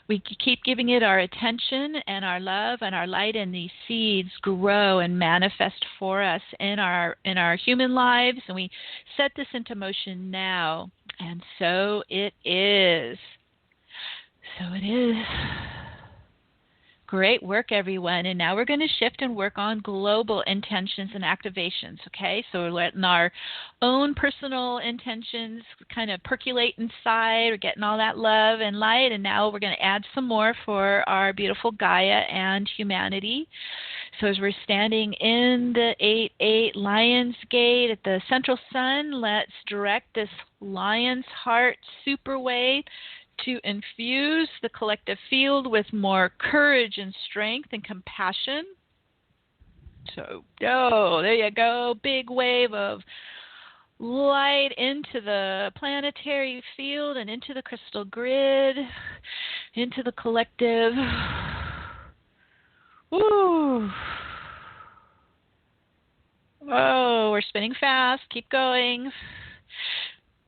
we keep giving it our attention and our love and our light, and these seeds grow and manifest for us in our human lives. And we set this into motion now. And so it is. So it is. Great work, everyone. And now we're going to shift and work on global intentions and activations, okay? So we're letting our own personal intentions kind of percolate inside. We're getting all that love and light, and now we're going to add some more for our beautiful Gaia and humanity. So as we're standing in the 8-8 Lionsgate at the central sun, let's direct this lion's heart superwave to infuse the collective field with more courage and strength and compassion. So, there you go. Big wave of light into the planetary field and into the crystal grid, into the collective. Woo. Oh, we're spinning fast. Keep going.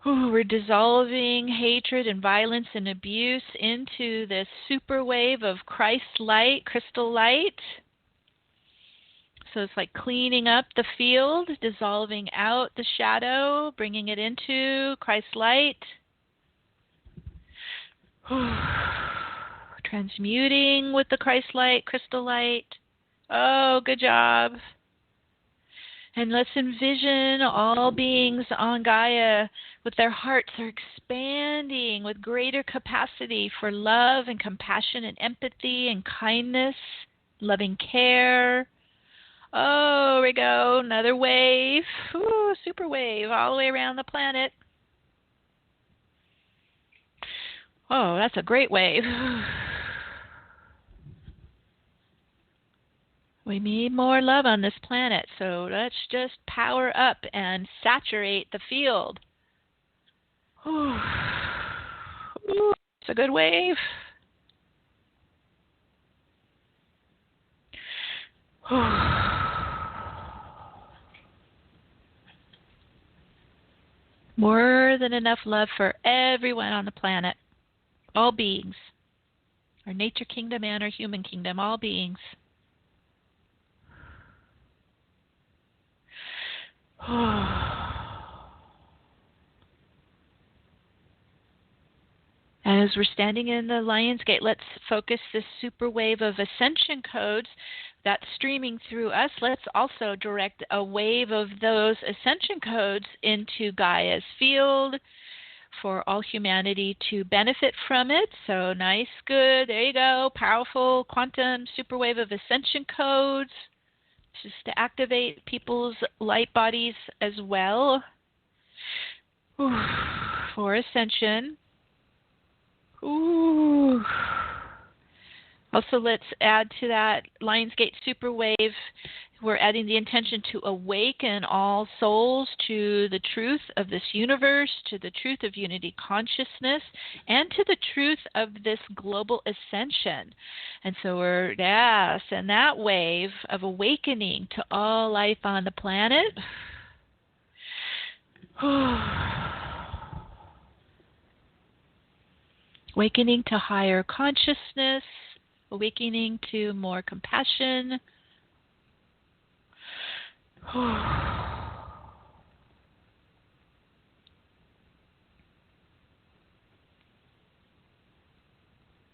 We're dissolving hatred and violence and abuse into this super wave of Christ light, crystal light. So it's like cleaning up the field, dissolving out the shadow, bringing it into Christ light. Transmuting with the Christ light, crystal light. Oh, good job. And let's envision all beings on Gaia with their hearts are expanding with greater capacity for love and compassion and empathy and kindness, loving care. Oh, here we go. Another wave. Ooh, super wave all the way around the planet. Oh, that's a great wave. We need more love on this planet, so let's just power up and saturate the field. Ooh. Ooh, it's a good wave. More than enough love for everyone on the planet, all beings, our nature kingdom and our human kingdom, all beings. As we're standing in the Lionsgate, let's focus this super wave of ascension codes that's streaming through us. Let's also direct a wave of those ascension codes into Gaia's field for all humanity to benefit from it. So nice, good, there you go. Powerful quantum super wave of ascension codes, just to activate people's light bodies as well. For ascension. Ooh. Also, let's add to that Lionsgate super wave. We're adding the intention to awaken all souls to the truth of this universe, to the truth of unity consciousness, and to the truth of this global ascension. And so and that wave of awakening to all life on the planet. Awakening to higher consciousness, awakening to more compassion.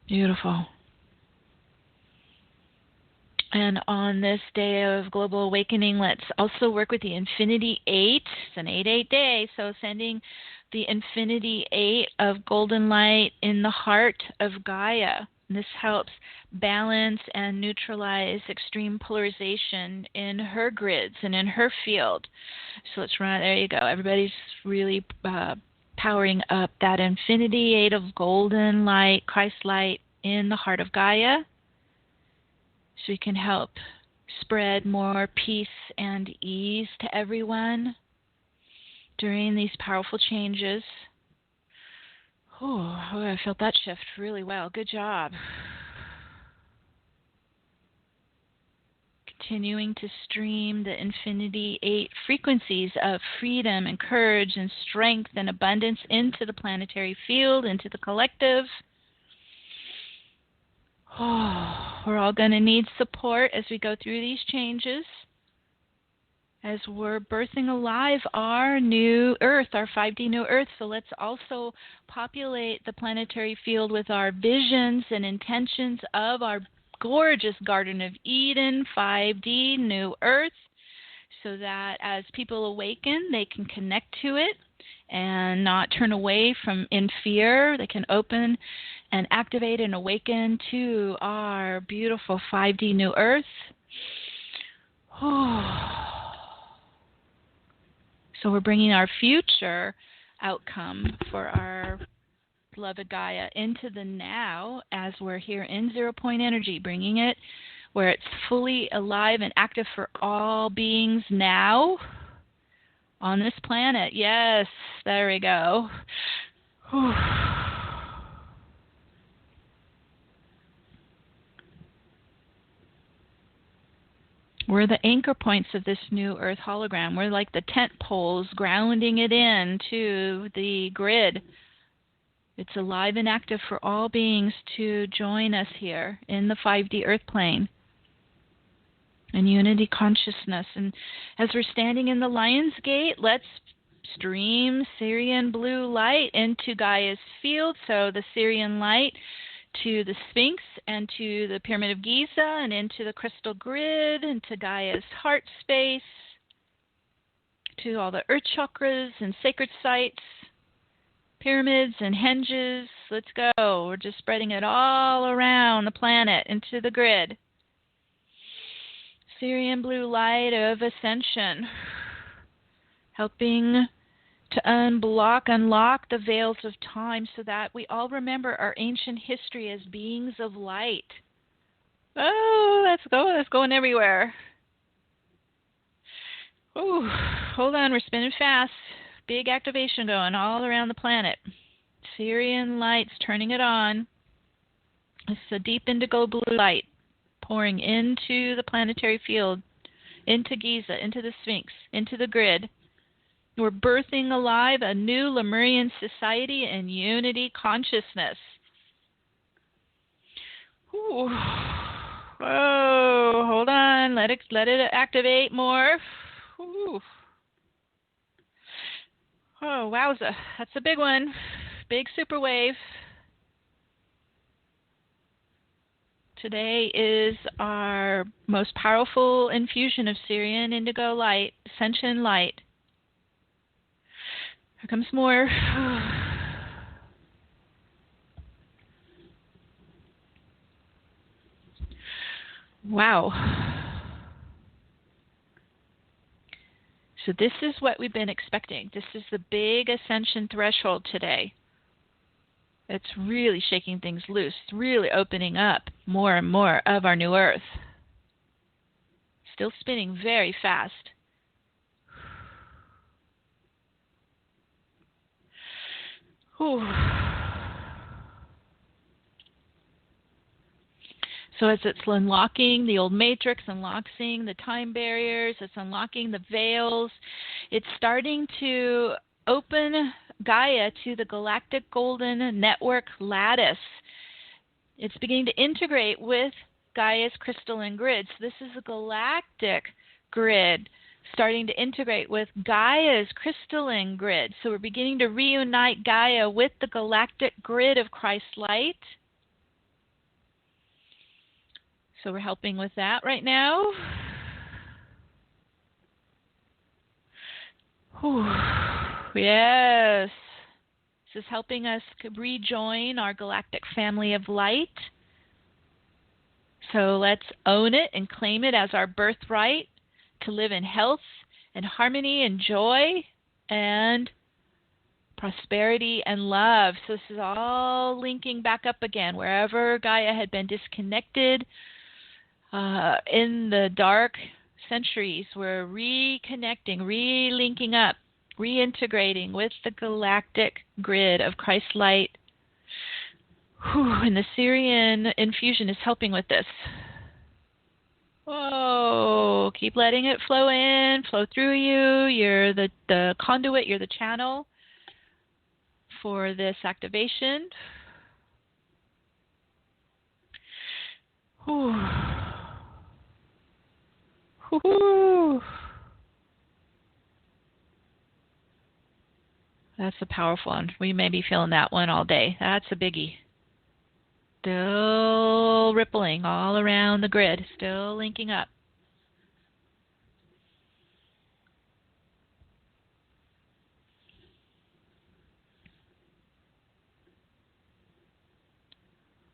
Beautiful. And on this day of global awakening, let's also work with the Infinity 8. It's an 8-8 day, so sending the Infinity 8 of golden light in the heart of Gaia. And this helps balance and neutralize extreme polarization in her grids and in her field. So let's run, there you go. Everybody's really powering up that Infinity 8 of golden light, Christ light in the heart of Gaia. So we can help spread more peace and ease to everyone during these powerful changes. Oh, I felt that shift really well. Good job. Continuing to stream the Infinity 8 frequencies of freedom and courage and strength and abundance into the planetary field, into the collective. Oh, we're all going to need support as we go through these changes, as we're birthing alive our new Earth, our 5D new Earth. So let's also populate the planetary field with our visions and intentions of our gorgeous Garden of Eden, 5D, New Earth, so that as people awaken, they can connect to it and not turn away from in fear. They can open and activate and awaken to our beautiful 5D New Earth. So we're bringing our future outcome for our beloved Gaia into the now as we're here in 0 point energy, bringing it where it's fully alive and active for all beings now on this planet. Yes, there we go. We're the anchor points of this new Earth hologram. We're like the tent poles grounding it in to the grid. It's alive and active for all beings to join us here in the 5D Earth plane and unity consciousness. And as we're standing in the Lionsgate, let's stream Syrian blue light into Gaia's field. So the Syrian light to the Sphinx and to the Pyramid of Giza and into the crystal grid, into Gaia's heart space, to all the earth chakras and sacred sites, pyramids and henges. Let's go. We're just spreading it all around the planet into the grid. Syrian blue light of ascension, helping to unlock the veils of time so that we all remember our ancient history as beings of light. Oh, let's go. That's going everywhere. Oh, hold on. We're spinning fast. Big activation going all around the planet. Syrian lights, turning it on. It's a deep indigo blue light pouring into the planetary field, into Giza, into the Sphinx, into the grid. We're birthing alive a new Lemurian society and unity consciousness. Ooh. Whoa, hold on. Let it activate more. Ooh. Oh, wowza. That's a big one. Big superwave. Today is our most powerful infusion of Syrian indigo light, ascension light. Here comes more. Wow. So this is what we've been expecting. This is the big ascension threshold today. It's really shaking things loose, really opening up more and more of our new Earth. Still spinning very fast. Whew. So as it's unlocking the old matrix, unlocking the time barriers, it's unlocking the veils, it's starting to open Gaia to the galactic golden network lattice. It's beginning to integrate with Gaia's crystalline grid. So this is a galactic grid starting to integrate with Gaia's crystalline grid. So we're beginning to reunite Gaia with the galactic grid of Christ light. So we're helping with that right now. Whew. Yes. This is helping us rejoin our galactic family of light. So let's own it and claim it as our birthright to live in health and harmony and joy and prosperity and love. So this is all linking back up again. Wherever Gaia had been disconnected in the dark centuries, we're reconnecting, relinking up, reintegrating with the galactic grid of Christ light. And the Syrian infusion is helping with this. Whoa, keep letting it flow in, flow through you. You're the conduit, you're the channel for this activation. Whew. Whew. That's a powerful one. We may be feeling that one all day. That's a biggie. Still rippling all around the grid, still linking up.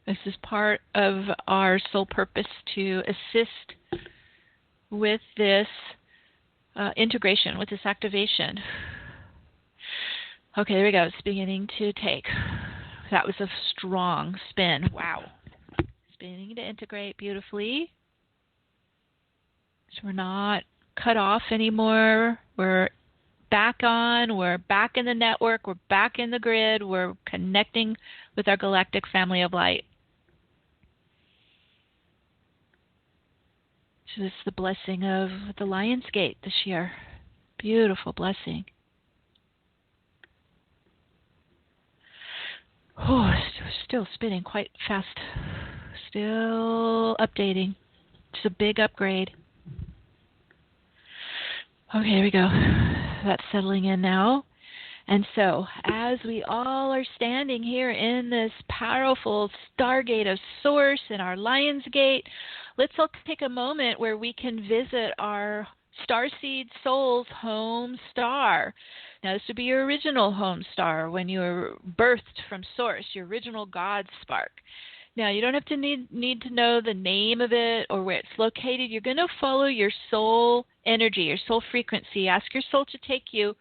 This is part of our soul purpose to assist with this integration, with this activation. Okay, there we go. It's beginning to take. That was a strong spin. Wow. It's beginning to integrate beautifully. So we're not cut off anymore. We're back on. We're back in the network. We're back in the grid. We're connecting with our galactic family of light. So this is the blessing of the Lionsgate this year. Beautiful blessing. Oh, still spinning quite fast. Still updating. It's a big upgrade. Okay, there we go. That's settling in now. And so, as we all are standing here in this powerful stargate of Source in our Lionsgate, let's all take a moment where we can visit our starseed soul's home star. Now, this would be your original home star when you were birthed from Source, your original God spark. Now, you don't have to need to know the name of it or where it's located. You're going to follow your soul energy, your soul frequency. Ask your soul to take you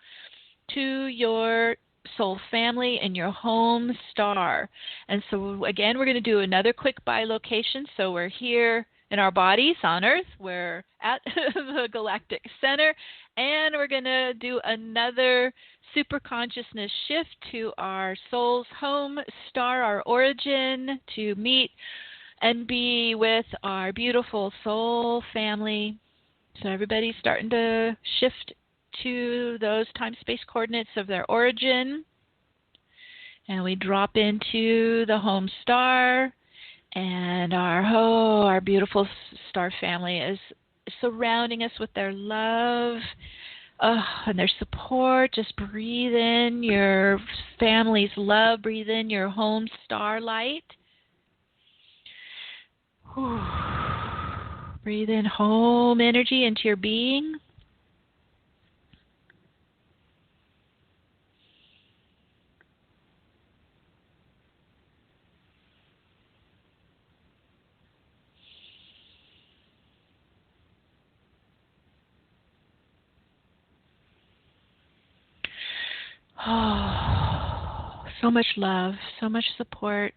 to your soul family and your home star. And so, again, we're going to do another quick bilocation. So we're here in our bodies on Earth. We're at the Galactic Center. And we're going to do another super consciousness shift to our soul's home star, our origin, to meet and be with our beautiful soul family. So everybody's starting to shift to those time-space coordinates of their origin. And we drop into the home star. And our beautiful star family is surrounding us with their love and their support. Just breathe in your family's love. Breathe in your home starlight. Breathe in home energy into your being. Oh, so much love, so much support.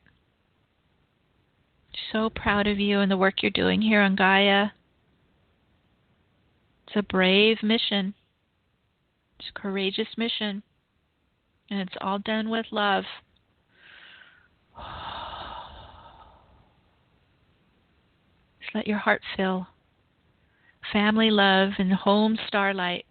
So proud of you and the work you're doing here on Gaia. It's a brave mission. It's a courageous mission. And it's all done with love. Just let your heart fill. Family love and home starlight.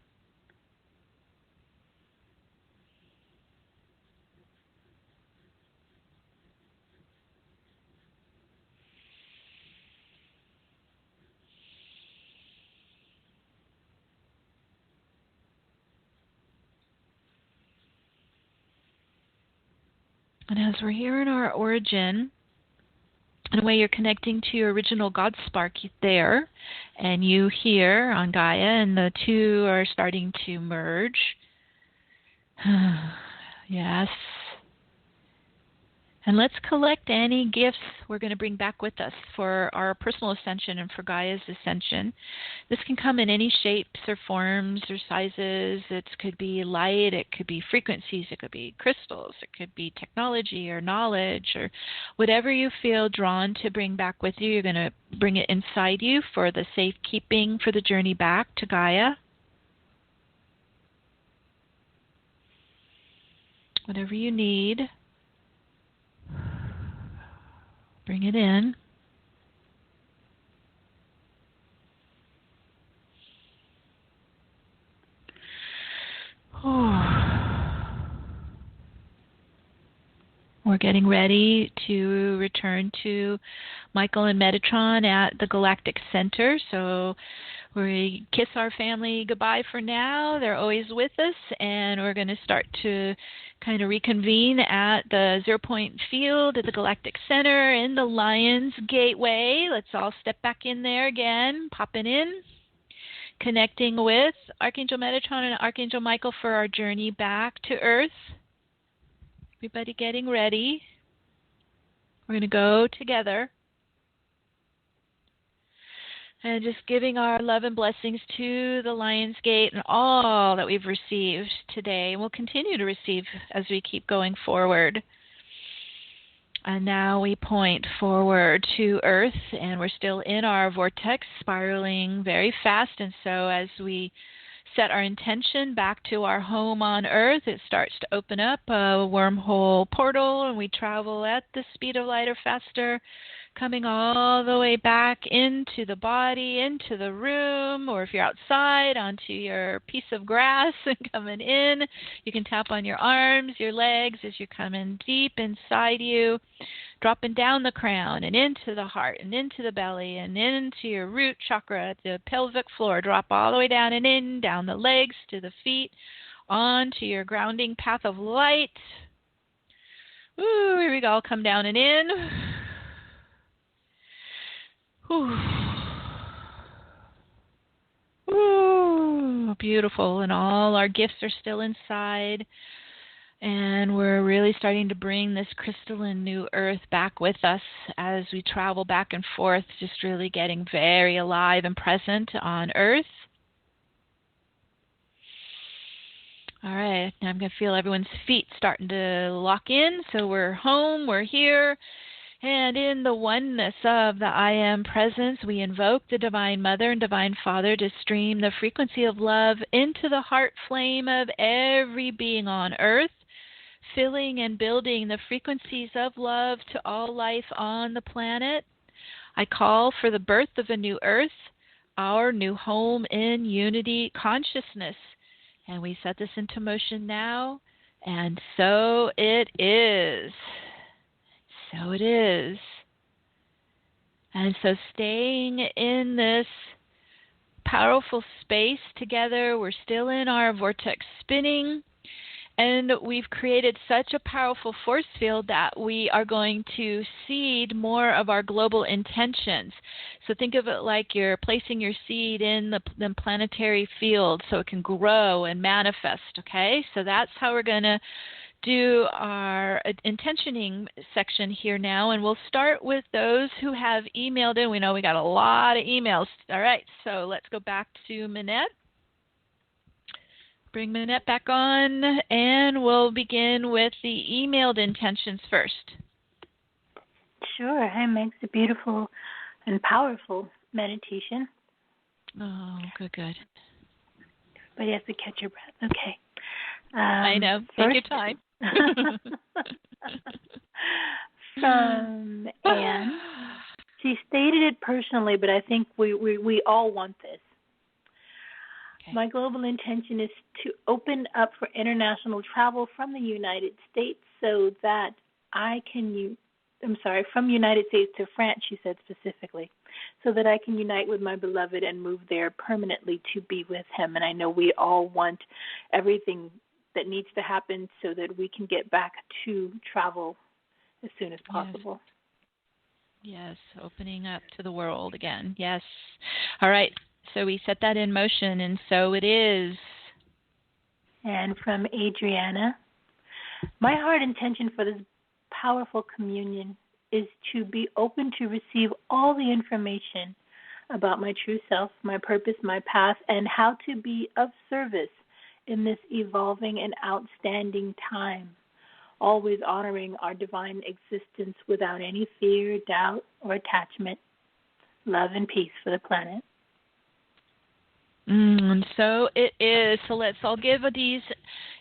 And as we're here in our origin, in a way you're connecting to your original God spark there, and you here on Gaia, and the two are starting to merge. Yes. And let's collect any gifts we're going to bring back with us for our personal ascension and for Gaia's ascension. This can come in any shapes or forms or sizes. It could be light, it could be frequencies, it could be crystals, it could be technology or knowledge or whatever you feel drawn to bring back with you. You're going to bring it inside you for the safekeeping for the journey back to Gaia. Whatever you need. Bring it in. We're getting ready to return to Michael and Metatron at the Galactic Center. So We kiss our family goodbye for now. They're always with us, and we're going to start to kind of reconvene at the 0 point field at the Galactic Center in the Lionsgate way. Let's all step back in there again, popping in, connecting with Archangel Metatron and Archangel Michael for our journey back to Earth. Everybody getting ready. We're going to go together. And just giving our love and blessings to the Lionsgate and all that we've received today. And we'll continue to receive as we keep going forward. And now we point forward to Earth, and we're still in our vortex, spiraling very fast. And so as we set our intention back to our home on Earth, it starts to open up a wormhole portal, and we travel at the speed of light or faster, coming all the way back into the body, into the room, or if you're outside, onto your piece of grass and coming in. You can tap on your arms, your legs as you're coming deep inside you, dropping down the crown and into the heart and into the belly and into your root chakra, the pelvic floor. Drop all the way down and in, down the legs to the feet, onto your grounding path of light. Ooh, here we go. Come down and in. Ooh, beautiful. And all our gifts are still inside. And we're really starting to bring this crystalline new earth back with us as we travel back and forth, just really getting very alive and present on Earth. All right, now I'm going to feel everyone's feet starting to lock in. So we're home, we're here. And in the oneness of the I Am presence, we invoke the Divine Mother and Divine Father to stream the frequency of love into the heart flame of every being on Earth, filling and building the frequencies of love to all life on the planet. I call for the birth of a new Earth, our new home in unity consciousness. And we set this into motion now, and so it is. So it is. And so staying in this powerful space together, we're still in our vortex spinning, and we've created such a powerful force field that we are going to seed more of our global intentions. So think of it like you're placing your seed in the planetary field so it can grow and manifest, okay? So that's how we're going to do our intentioning section here now, and we'll start with those who have emailed in. We know we got a lot of emails. All right, so let's go back to Minette. Bring Minette back on, and we'll begin with the emailed intentions first. Sure. Hi, Meg. It's a beautiful and powerful meditation. Oh, good. But you have to catch your breath. Okay. I know. Take your time. From Anne. She stated it personally, but I think we all want this. Okay. My global intention is to open up for international travel from the United States so that from United States to France, she said specifically, so that I can unite with my beloved and move there permanently to be with him. And I know we all want everything that needs to happen so that we can get back to travel as soon as possible. Yes, opening up to the world again. Yes. All right, so we set that in motion, and so it is. And from Adriana, my heart intention for this powerful communion is to be open to receive all the information about my true self, my purpose, my path, and how to be of service in this evolving and outstanding time, always honoring our divine existence without any fear, doubt, or attachment. Love and peace for the planet. And so it is. So let's all give these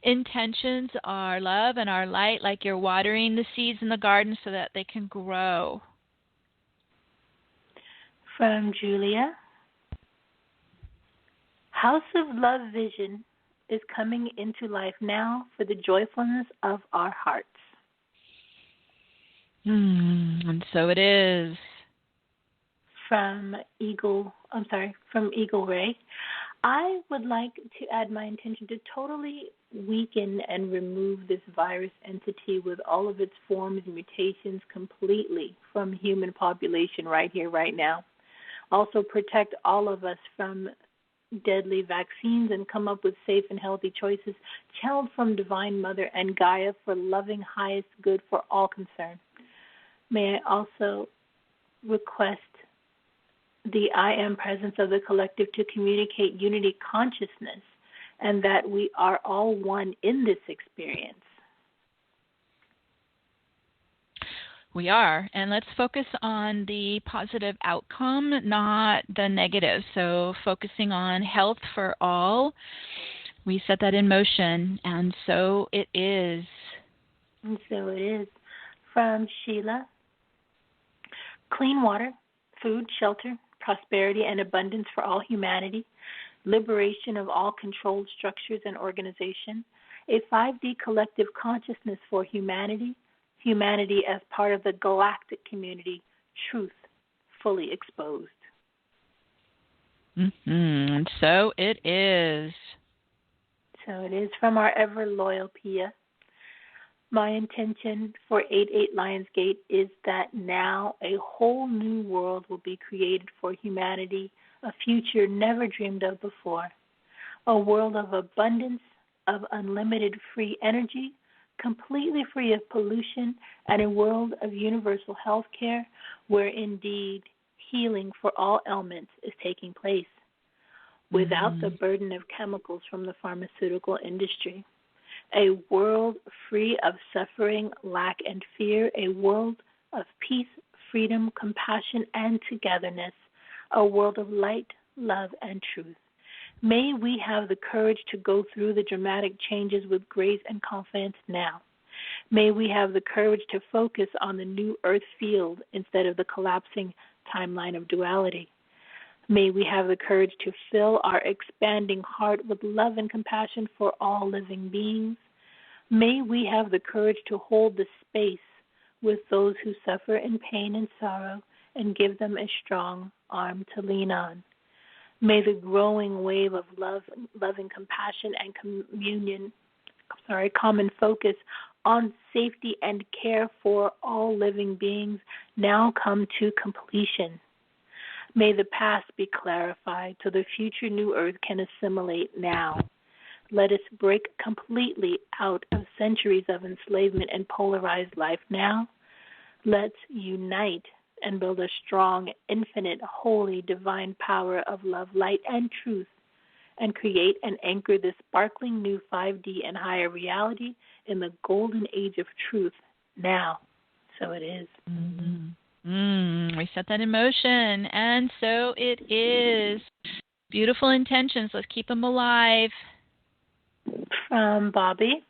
intentions our love and our light, like you're watering the seeds in the garden so that they can grow. From Julia, House of Love Vision is coming into life now for the joyfulness of our hearts. And so it is. from Eagle Ray. I would like to add my intention to totally weaken and remove this virus entity with all of its forms and mutations completely from human population right here, right now. Also protect all of us from deadly vaccines and come up with safe and healthy choices channeled from Divine Mother and Gaia for loving highest good for all concerned. May I also request the I Am presence of the collective to communicate unity consciousness and that we are all one in this experience. We are, and let's focus on the positive outcome, not the negative. So focusing on health for all, we set that in motion, and so it is. And so it is. From Sheila, clean water, food, shelter, prosperity, and abundance for all humanity, liberation of all controlled structures and organization, a 5D collective consciousness for humanity, humanity as part of the galactic community, truth fully exposed. And so it is. So it is. From our ever loyal Pia. My intention for 88 Lionsgate is that now a whole new world will be created for humanity, a future never dreamed of before. A world of abundance, of unlimited free energy, completely free of pollution, and a world of universal health care where indeed healing for all ailments is taking place without the burden of chemicals from the pharmaceutical industry. A world free of suffering, lack, and fear, a world of peace, freedom, compassion, and togetherness, a world of light, love, and truth. May we have the courage to go through the dramatic changes with grace and confidence now. May we have the courage to focus on the new earth field instead of the collapsing timeline of duality. May we have the courage to fill our expanding heart with love and compassion for all living beings. May we have the courage to hold the space with those who suffer in pain and sorrow and give them a strong arm to lean on. May the growing wave of love and compassion and common focus on safety and care for all living beings now come to completion. May the past be clarified so the future new earth can assimilate now. Let us break completely out of centuries of enslavement and polarized life now. Let's unite and build a strong, infinite, holy, divine power of love, light, and truth, and create and anchor this sparkling new 5D and higher reality in the golden age of truth now. So it is. We set that in motion, and so it is. Beautiful intentions. Let's keep them alive. From Bobby.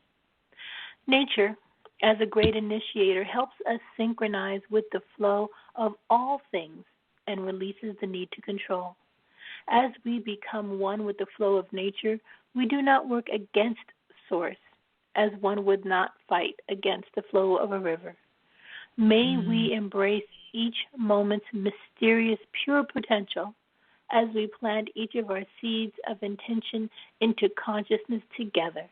Nature, as a great initiator, helps us synchronize with the flow of all things and releases the need to control. As we become one with the flow of nature, we do not work against source, as one would not fight against the flow of a river. May we embrace each moment's mysterious, pure potential as we plant each of our seeds of intention into consciousness together,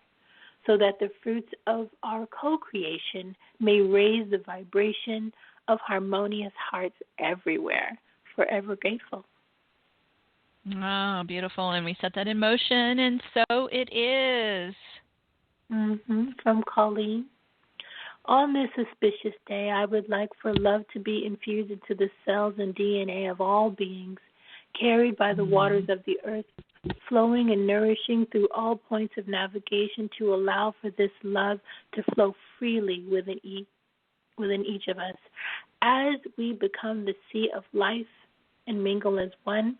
so that the fruits of our co-creation may raise the vibration of harmonious hearts everywhere. Forever grateful. Oh, beautiful. And we set that in motion, and so it is. From Colleen. On this auspicious day, I would like for love to be infused into the cells and DNA of all beings, carried by the waters of the earth, flowing and nourishing through all points of navigation to allow for this love to flow freely within each of us. As we become the sea of life and mingle as one,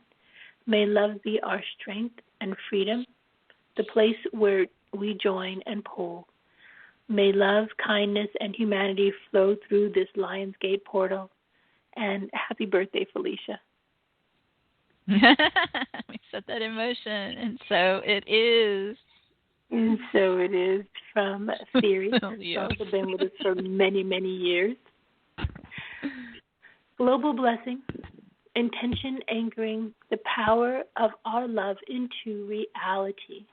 may love be our strength and freedom, the place where we join and pull. May love, kindness, and humanity flow through this Lionsgate portal. And happy birthday, Felicia. We set that in motion, and so it is. And so it is. From Theory. Yes. Also been with us for many, many years. Global blessing Intention anchoring the power of our love into reality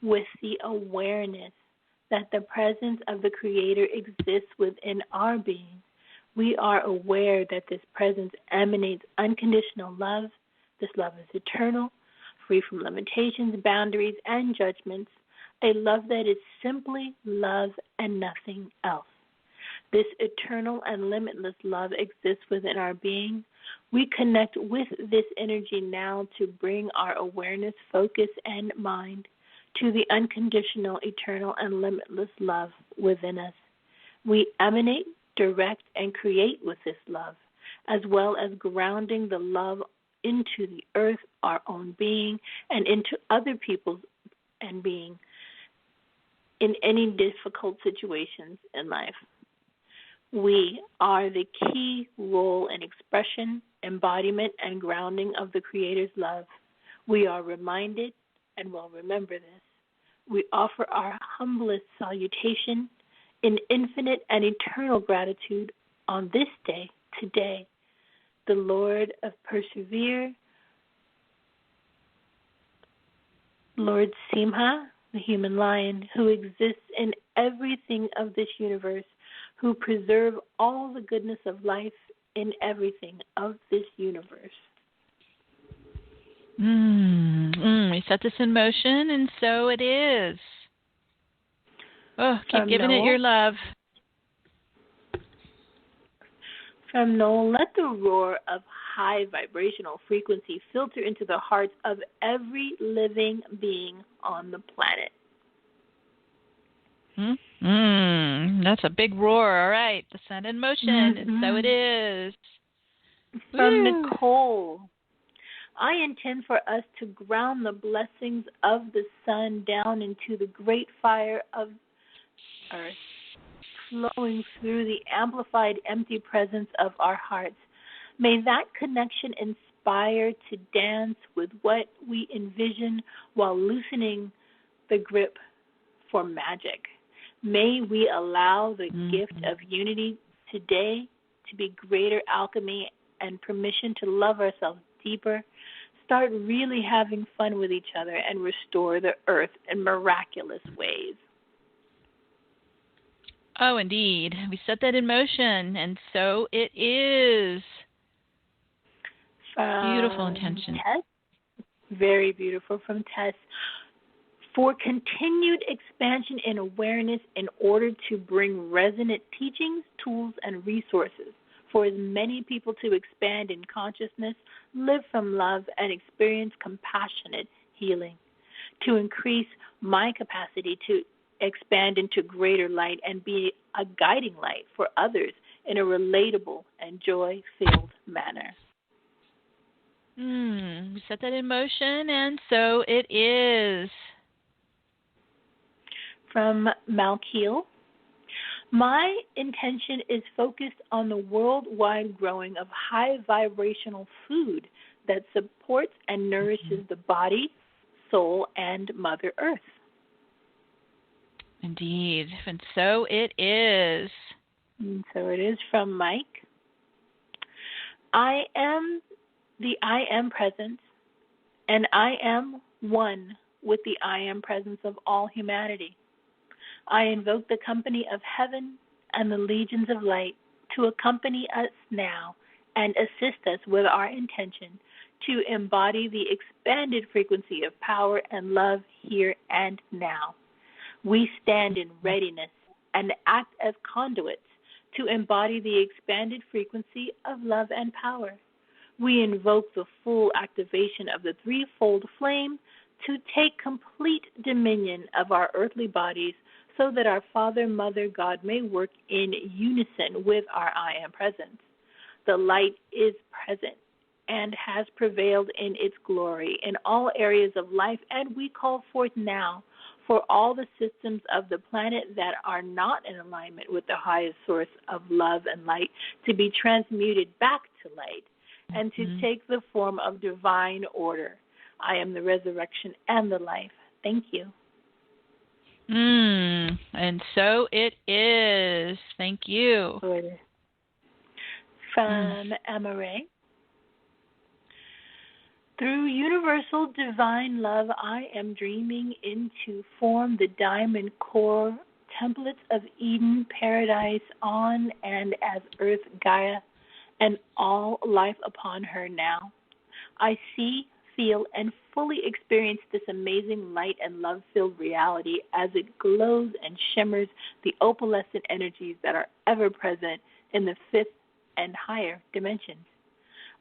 with the awareness that the presence of the Creator exists within our being. We are aware that this presence emanates unconditional love. This love is eternal, free from limitations, boundaries, and judgments, a love that is simply love and nothing else. This eternal and limitless love exists within our being. We connect with this energy now to bring our awareness, focus, and mind to the unconditional, eternal, and limitless love within us. We emanate, direct, and create with this love, as well as grounding the love into the earth, our own being, and into other people's and being in any difficult situations in life. We are the key role in expression, embodiment, and grounding of the Creator's love. We are reminded and will remember this. We offer our humblest salutation in infinite and eternal gratitude on this day, today, the Lord of Persevere, Lord Simha, the human lion, who exists in everything of this universe, who preserve all the goodness of life in everything of this universe. We set this in motion, and so it is. Oh, keep giving it your love. From Noel, let the roar of high vibrational frequency filter into the hearts of every living being on the planet. That's a big roar. All right, the sun in motion, and so it is. From Nicole, I intend for us to ground the blessings of the sun down into the great fire of earth, flowing through the amplified empty presence of our hearts. May that connection inspire to dance with what we envision while loosening the grip for magic. May we allow the gift of unity today to be greater alchemy and permission to love ourselves deeper, start really having fun with each other, and restore the earth in miraculous ways. Oh, indeed. We set that in motion, and so it is. Beautiful intention. Tess, very beautiful from Tess. For continued expansion in awareness in order to bring resonant teachings, tools, and resources for as many people to expand in consciousness, live from love, and experience compassionate healing. To increase my capacity to expand into greater light and be a guiding light for others in a relatable and joy-filled manner. We set that in motion, and so it is. From Malkiel, my intention is focused on the worldwide growing of high vibrational food that supports and nourishes the body, soul, and Mother Earth. Indeed, and so it is. And so it is from Mike. I am the I Am presence, and I am one with the I Am presence of all humanity. I invoke the company of heaven and the legions of light to accompany us now and assist us with our intention to embody the expanded frequency of power and love here and now. We stand in readiness and act as conduits to embody the expanded frequency of love and power. We invoke the full activation of the threefold flame to take complete dominion of our earthly bodies so that our Father, Mother, God may work in unison with our I Am presence. The light is present and has prevailed in its glory in all areas of life, and we call forth now for all the systems of the planet that are not in alignment with the highest source of love and light to be transmuted back to light and to take the form of divine order. I am the resurrection and the life. Thank you. And so it is. Thank you. From Amaray. Through universal divine love, I am dreaming into form the diamond core templates of Eden, paradise on and as Earth Gaia, and all life upon her now. I see, feel, and fully experience this amazing light and love-filled reality as it glows and shimmers the opalescent energies that are ever present in the fifth and higher dimensions.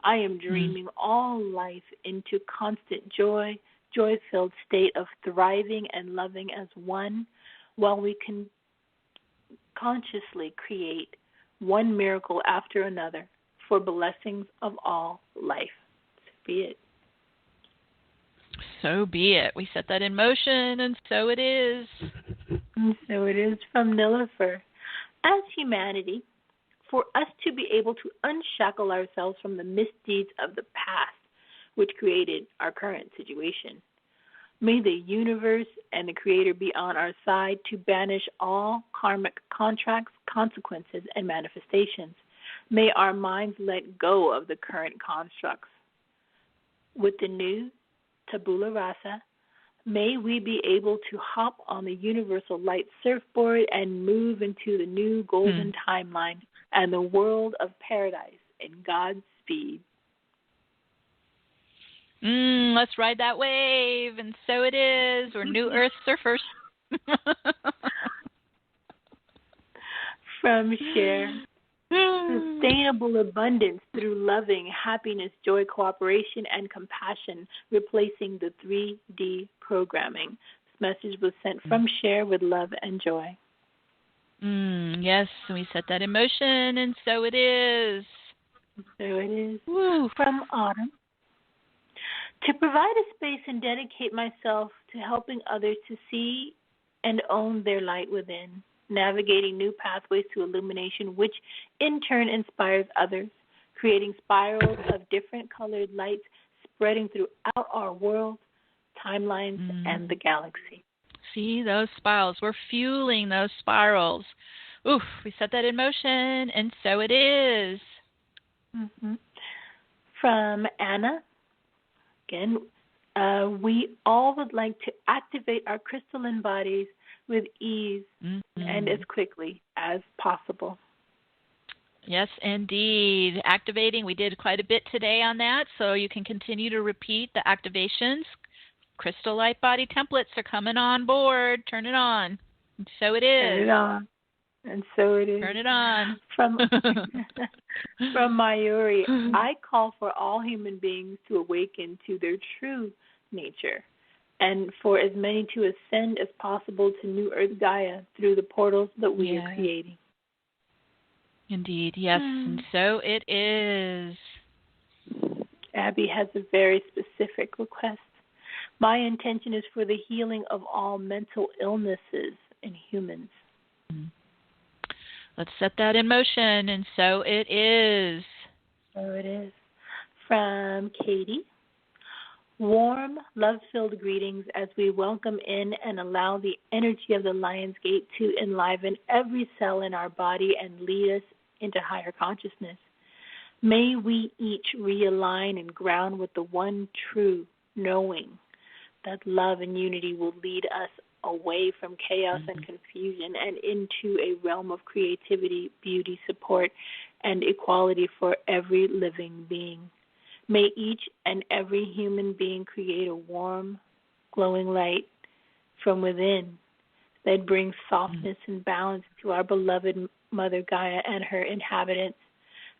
I am dreaming all life into constant joy, joy-filled state of thriving and loving as one, while we can consciously create one miracle after another for blessings of all life. So be it. So be it. We set that in motion, and so it is. And so it is from Nilifer. As humanity, for us to be able to unshackle ourselves from the misdeeds of the past, which created our current situation, may the universe and the Creator be on our side to banish all karmic contracts, consequences, and manifestations. May our minds let go of the current constructs. With the new tabula rasa, may we be able to hop on the universal light surfboard and move into the new golden timeline and the world of paradise in God's speed. Let's ride that wave, and so it is. We're new Earth surfers. From Cher. Sustainable abundance through loving, happiness, joy, cooperation, and compassion, replacing the 3D programming. This message was sent from Cher with love and joy. Yes, we set that in motion, and so it is. So it is. Woo. From Autumn. To provide a space and dedicate myself to helping others to see and own their light within, navigating new pathways to illumination, which in turn inspires others, creating spirals of different colored lights spreading throughout our world, timelines, and the galaxy. See those spirals. We're fueling those spirals. Oof, we set that in motion, and so it is. From Anna. Again, we all would like to activate our crystalline bodies with ease and as quickly as possible. Yes, indeed. Activating, we did quite a bit today on that, so you can continue to repeat the activations. Crystal Light Body templates are coming on board. Turn it on. And so it is. Turn it on. And so it is. Turn it on. From Mayuri, I call for all human beings to awaken to their true nature, and for as many to ascend as possible to New Earth Gaia through the portals that we are creating. Indeed, yes, and so it is. Abby has a very specific request. My intention is for the healing of all mental illnesses in humans. Let's set that in motion, and so it is. So it is. From Katie. Warm, love-filled greetings as we welcome in and allow the energy of the Lionsgate to enliven every cell in our body and lead us into higher consciousness. May we each realign and ground with the one true knowing that love and unity will lead us away from chaos and confusion and into a realm of creativity, beauty, support, and equality for every living being. May each and every human being create a warm, glowing light from within that brings softness and balance to our beloved Mother Gaia and her inhabitants.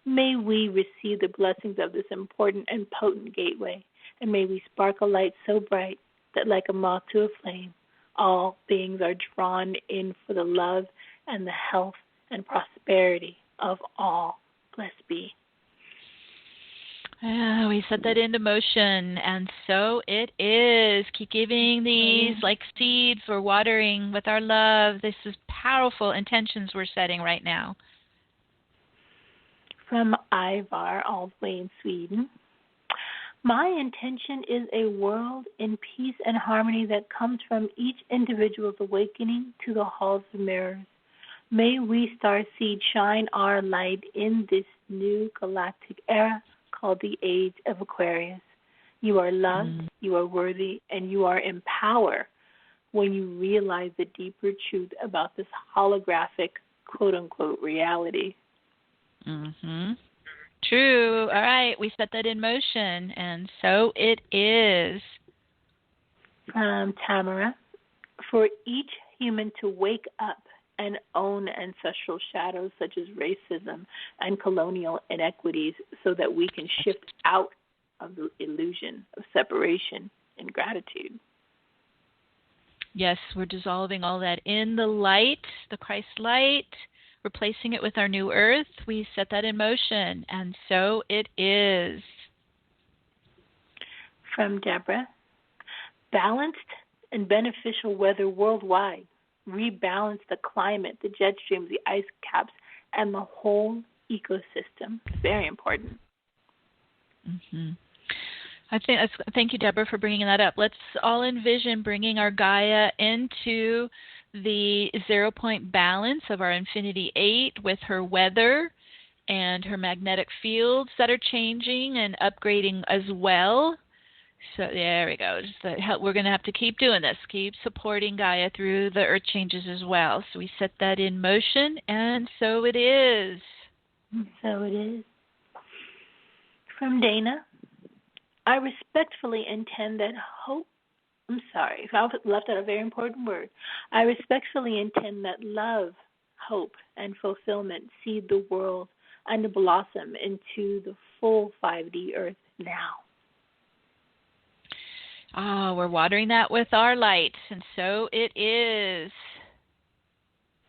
May we receive the blessings of this important and potent gateway, and may we spark a light so bright that like a moth to a flame, all beings are drawn in for the love and the health and prosperity of all. Blessed be. We set that into motion, and so it is. Keep giving these like seeds we're watering with our love. This is powerful intentions we're setting right now. From Ivar, all the way in Sweden. My intention is a world in peace and harmony that comes from each individual's awakening to the halls of mirrors. May we starseed shine our light in this new galactic era called the Age of Aquarius. You are loved, you are worthy, and you are in power when you realize the deeper truth about this holographic, quote-unquote, reality. True. All right, we set that in motion, and so it is. From Tamara, for each human to wake up and own ancestral shadows such as racism and colonial inequities so that we can shift out of the illusion of separation and gratitude. Yes, we're dissolving all that in the light, the Christ light, replacing it with our new earth. We set that in motion, and so it is. From Deborah, balanced and beneficial weather worldwide, rebalance the climate, the jet streams, the ice caps, and the whole ecosystem. It's very important. Thank you, Deborah, for bringing that up. Let's all envision bringing our Gaia into the 0 point balance of our Infinity 8 with her weather and her magnetic fields that are changing and upgrading as well. So there we go. We're going to have to keep doing this, keep supporting Gaia through the earth changes as well. So we set that in motion, and so it is. So it is. From Dana, I respectfully intend that if I left out a very important word. I respectfully intend that love, hope, and fulfillment seed the world and blossom into the full 5D earth now. We're watering that with our light, and so it is.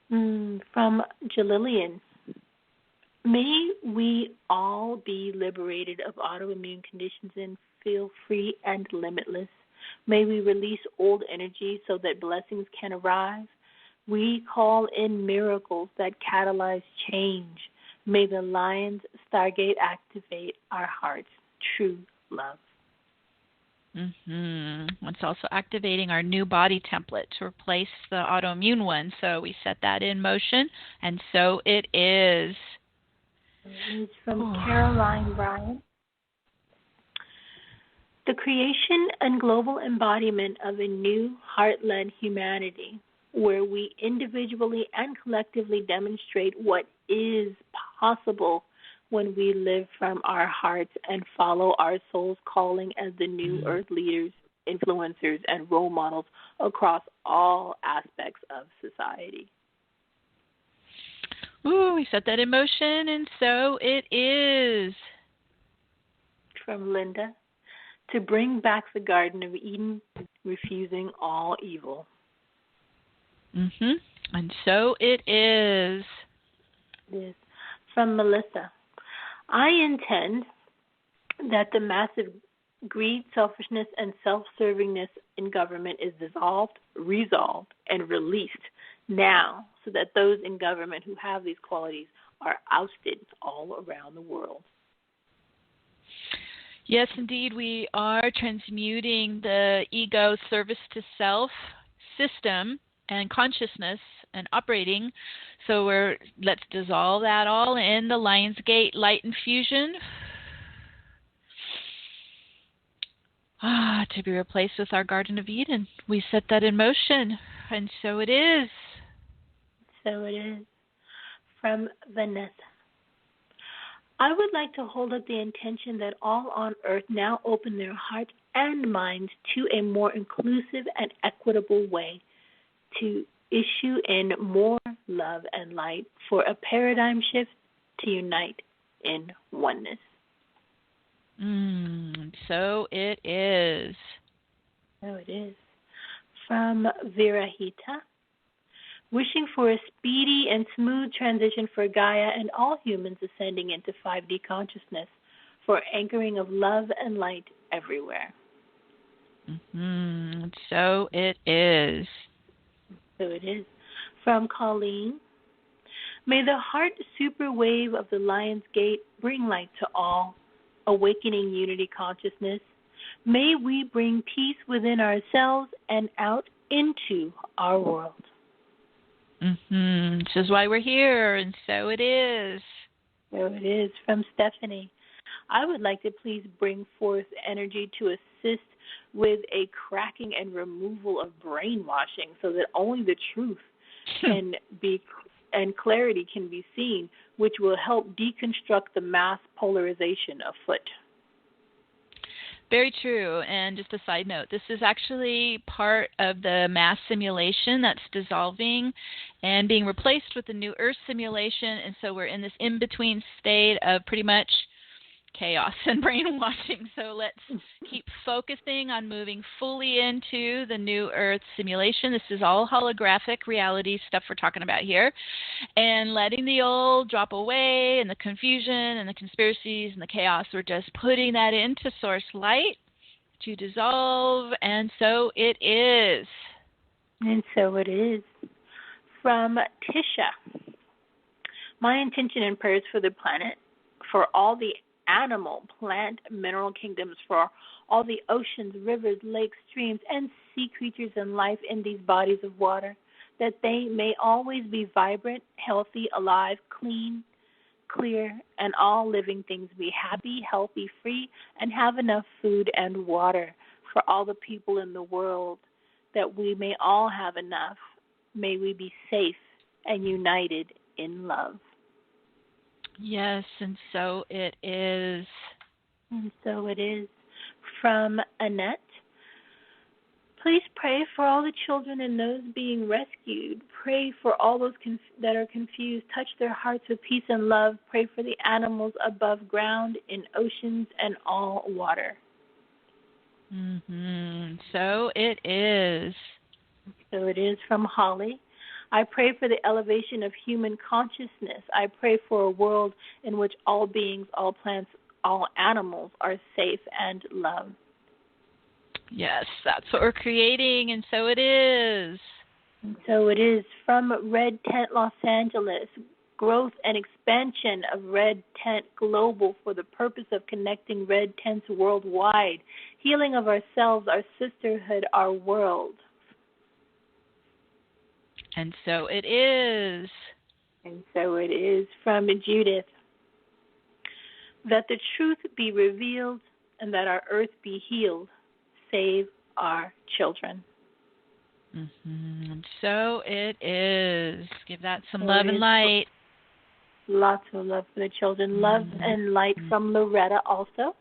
From Jalilian, may we all be liberated of autoimmune conditions and feel free and limitless. May we release old energy so that blessings can arrive. We call in miracles that catalyze change. May the Lion's Stargate activate our heart's true love. It's also activating our new body template to replace the autoimmune one. So we set that in motion, and so it is. It's from Caroline Bryant. The creation and global embodiment of a new heart-led humanity where we individually and collectively demonstrate what is possible when we live from our hearts and follow our soul's calling as the new earth leaders, influencers, and role models across all aspects of society. We set that in motion, and so it is. From Linda, to bring back the Garden of Eden, refusing all evil. And so it is. It is. From Melissa, I intend that the massive greed, selfishness, and self-servingness in government is dissolved, resolved, and released now so that those in government who have these qualities are ousted all around the world. Yes, indeed, we are transmuting the ego service to self system and consciousness and operating. So let's dissolve that all in the Lionsgate light infusion. To be replaced with our Garden of Eden. We set that in motion, and so it is. So it is. From Vanessa. I would like to hold up the intention that all on earth now open their hearts and minds to a more inclusive and equitable way to issue in more love and light for a paradigm shift to unite in oneness. So it is. So it is. From Virahita. Wishing for a speedy and smooth transition for Gaia and all humans ascending into 5D consciousness for anchoring of love and light everywhere. So it is. So it is. From Colleen. May the heart superwave of the Lionsgate bring light to all, awakening unity consciousness. May we bring peace within ourselves and out into our world. This is why we're here, and so it is. So it is. From Stephanie. I would like to please bring forth energy to assist with a cracking and removal of brainwashing so that only the truth can be and clarity can be seen, which will help deconstruct the mass polarization afoot. Very true. And just a side note, this is actually part of the mass simulation that's dissolving and being replaced with the new Earth simulation. And so we're in this in-between state of pretty much chaos and brainwashing. So let's keep focusing on moving fully into the new Earth simulation. This is all holographic reality stuff we're talking about here. And letting the old drop away and the confusion and the conspiracies and the chaos. We're just putting that into source light to dissolve. And so it is. And so it is. From Tisha. My intention and prayers for the planet, for all the animal, plant, mineral kingdoms, for all the oceans, rivers, lakes, streams, and sea creatures and life in these bodies of water, that they may always be vibrant, healthy, alive, clean, clear, and all living things be happy, healthy, free, and have enough food and water for all the people in the world, that we may all have enough. May we be safe and united in love. Yes, and so it is. And so it is. From Annette. Please pray for all the children and those being rescued. Pray for all those that are confused. Touch their hearts with peace and love. Pray for the animals above ground, in oceans, and all water. So it is. So it is. From Holly. I pray for the elevation of human consciousness. I pray for a world in which all beings, all plants, all animals are safe and loved. Yes, that's what we're creating, and so it is. And so it is. From Red Tent Los Angeles, growth and expansion of Red Tent Global for the purpose of connecting Red Tents worldwide, healing of ourselves, our sisterhood, our world. And so it is. And so it is. From Judith. That the truth be revealed and that our earth be healed. Save our children. And so it is. Give that some love and light. Lots of love for the children. Love and light from Loretta also.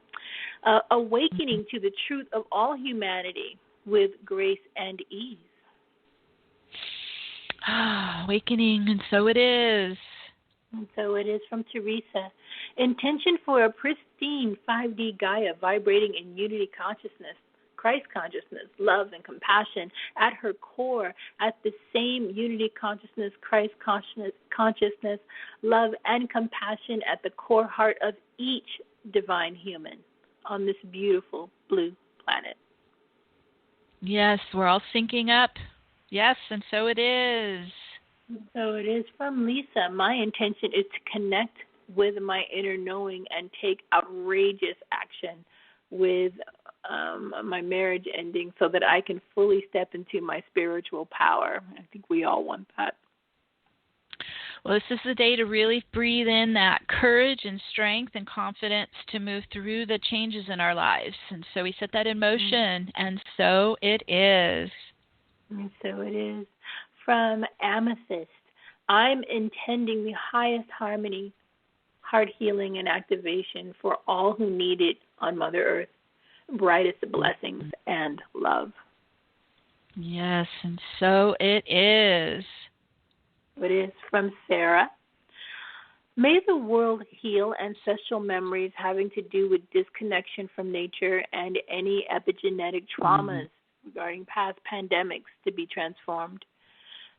Awakening to the truth of all humanity with grace and ease. Awakening, and so it is. And so it is. From Teresa. Intention for a pristine 5D Gaia vibrating in unity consciousness, Christ consciousness, love, and compassion at her core, at the same unity consciousness, Christ consciousness, love, and compassion at the core heart of each divine human on this beautiful blue planet. Yes, we're all syncing up. Yes, and so it is. So it is. From Lisa. My intention is to connect with my inner knowing and take outrageous action with my marriage ending so that I can fully step into my spiritual power. I think we all want that. Well, this is the day to really breathe in that courage and strength and confidence to move through the changes in our lives. And so we set that in motion, and so it is. And so it is. From Amethyst, I'm intending the highest harmony, heart healing, and activation for all who need it on Mother Earth. Brightest blessings and love. Yes, and so it is. It is. From Sarah. May the world heal ancestral memories having to do with disconnection from nature and any epigenetic traumas regarding past pandemics to be transformed.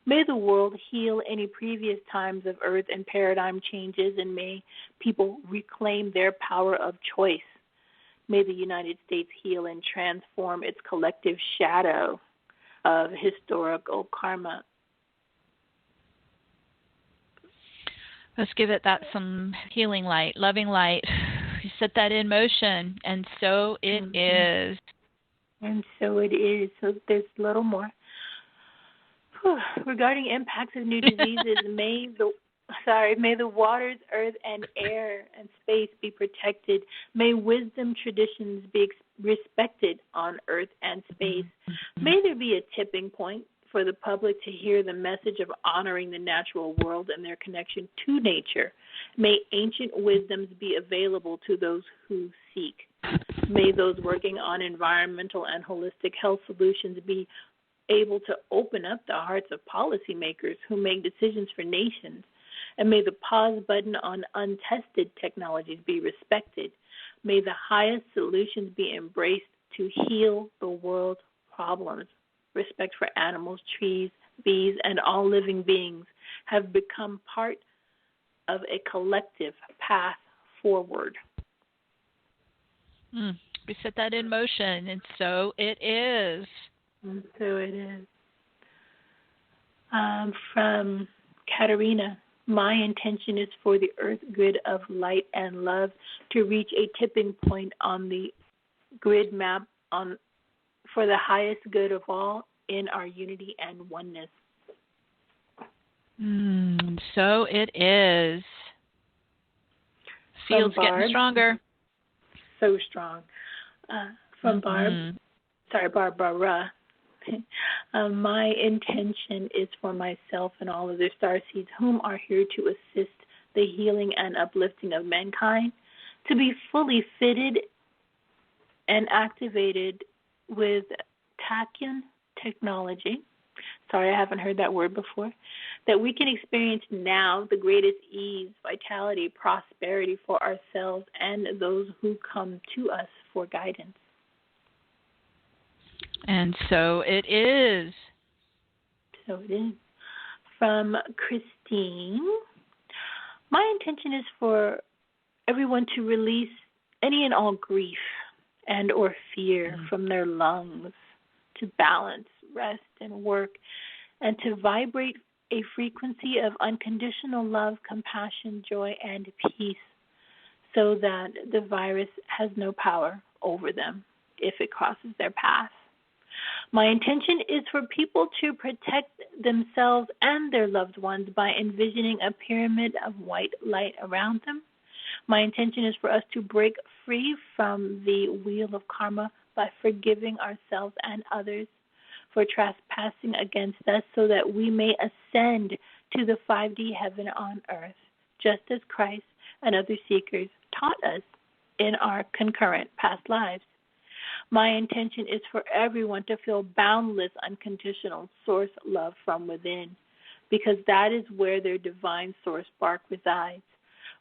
May the world heal any previous times of earth and paradigm changes, and may people reclaim their power of choice. May the United States heal and transform its collective shadow of historical karma. Let's give it that some healing light, loving light. You set that in motion, and so it is. And so it is. So there's a little more. Regarding impacts of new diseases, may May the waters, earth, and air and space be protected. May wisdom traditions be respected on earth and space. May there be a tipping point for the public to hear the message of honoring the natural world and their connection to nature. May ancient wisdoms be available to those who seek. May those working on environmental and holistic health solutions be able to open up the hearts of policymakers who make decisions for nations. And may the pause button on untested technologies be respected. May the highest solutions be embraced to heal the world's problems. Respect for animals, trees, bees, and all living beings have become part of a collective path forward. We set that in motion, and so it is. And so it is. From Katerina, my intention is for the earth grid of light and love to reach a tipping point on the grid map for the highest good of all in our unity and oneness. So it is. Field's getting stronger. So strong. From Barbara. My intention is for myself and all other starseeds whom are here to assist the healing and uplifting of mankind to be fully fitted and activated with Tachyon technology. Sorry, I haven't heard that word before. That we can experience now the greatest ease, vitality, prosperity for ourselves and those who come to us for guidance. And so it is. So it is. From Christine, my intention is for everyone to release any and all grief and or fear from their lungs, to balance, rest, and work, and to vibrate a frequency of unconditional love, compassion, joy, and peace, so that the virus has no power over them if it crosses their path. My intention is for people to protect themselves and their loved ones by envisioning a pyramid of white light around them. My intention is for us to break free from the wheel of karma by forgiving ourselves and others for trespassing against us, so that we may ascend to the 5D heaven on earth, just as Christ and other seekers taught us in our concurrent past lives. My intention is for everyone to feel boundless, unconditional source love from within, because that is where their divine source spark resides.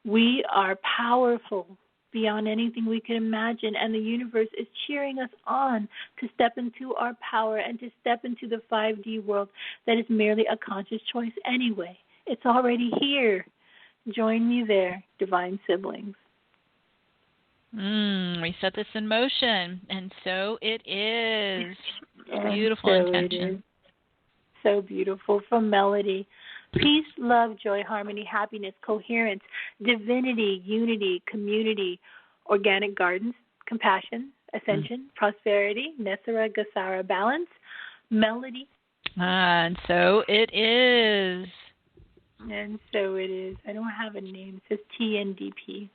We are powerful beyond anything we can imagine, and the universe is cheering us on to step into our power and to step into the 5D world that is merely a conscious choice anyway. It's already here. Join me there, divine siblings. We set this in motion, and so it is. Beautiful so intention. It is. So beautiful. From Melody. Peace, love, joy, harmony, happiness, coherence, divinity, unity, community, organic gardens, compassion, ascension, prosperity, Nessara, Gasara, balance, melody. And so it is. And so it is. I don't have a name. It says TNDP.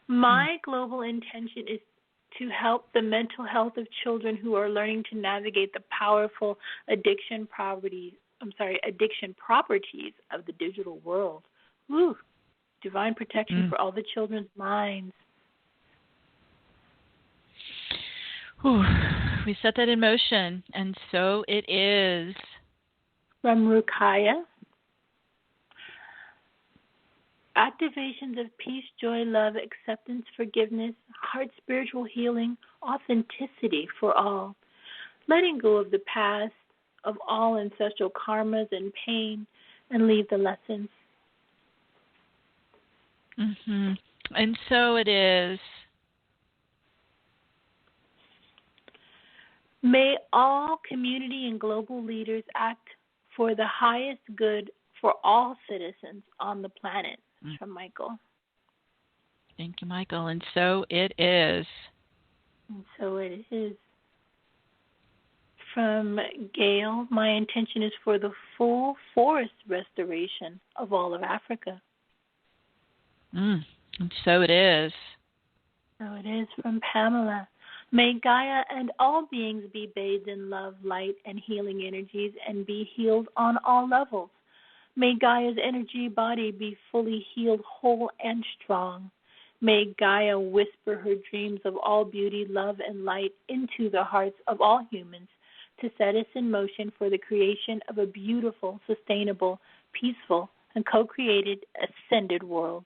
My global intention is to help the mental health of children who are learning to navigate the powerful addiction properties of the digital world. Woo! Divine protection for all the children's minds. Whew. We set that in motion, and so it is. From Rukaya. Activations of peace, joy, love, acceptance, forgiveness, heart spiritual healing, authenticity for all. Letting go of the past, of all ancestral karmas and pain, and leave the lessons. And so it is. May all community and global leaders act for the highest good for all citizens on the planet. From Michael. Thank you, Michael. And so it is. And so it is. From Gail, my intention is for the full forest restoration of all of Africa. So it is. So it is. From Pamela. May Gaia and all beings be bathed in love, light, and healing energies and be healed on all levels. May Gaia's energy body be fully healed, whole, and strong. May Gaia whisper her dreams of all beauty, love, and light into the hearts of all humans to set us in motion for the creation of a beautiful, sustainable, peaceful, and co-created ascended world.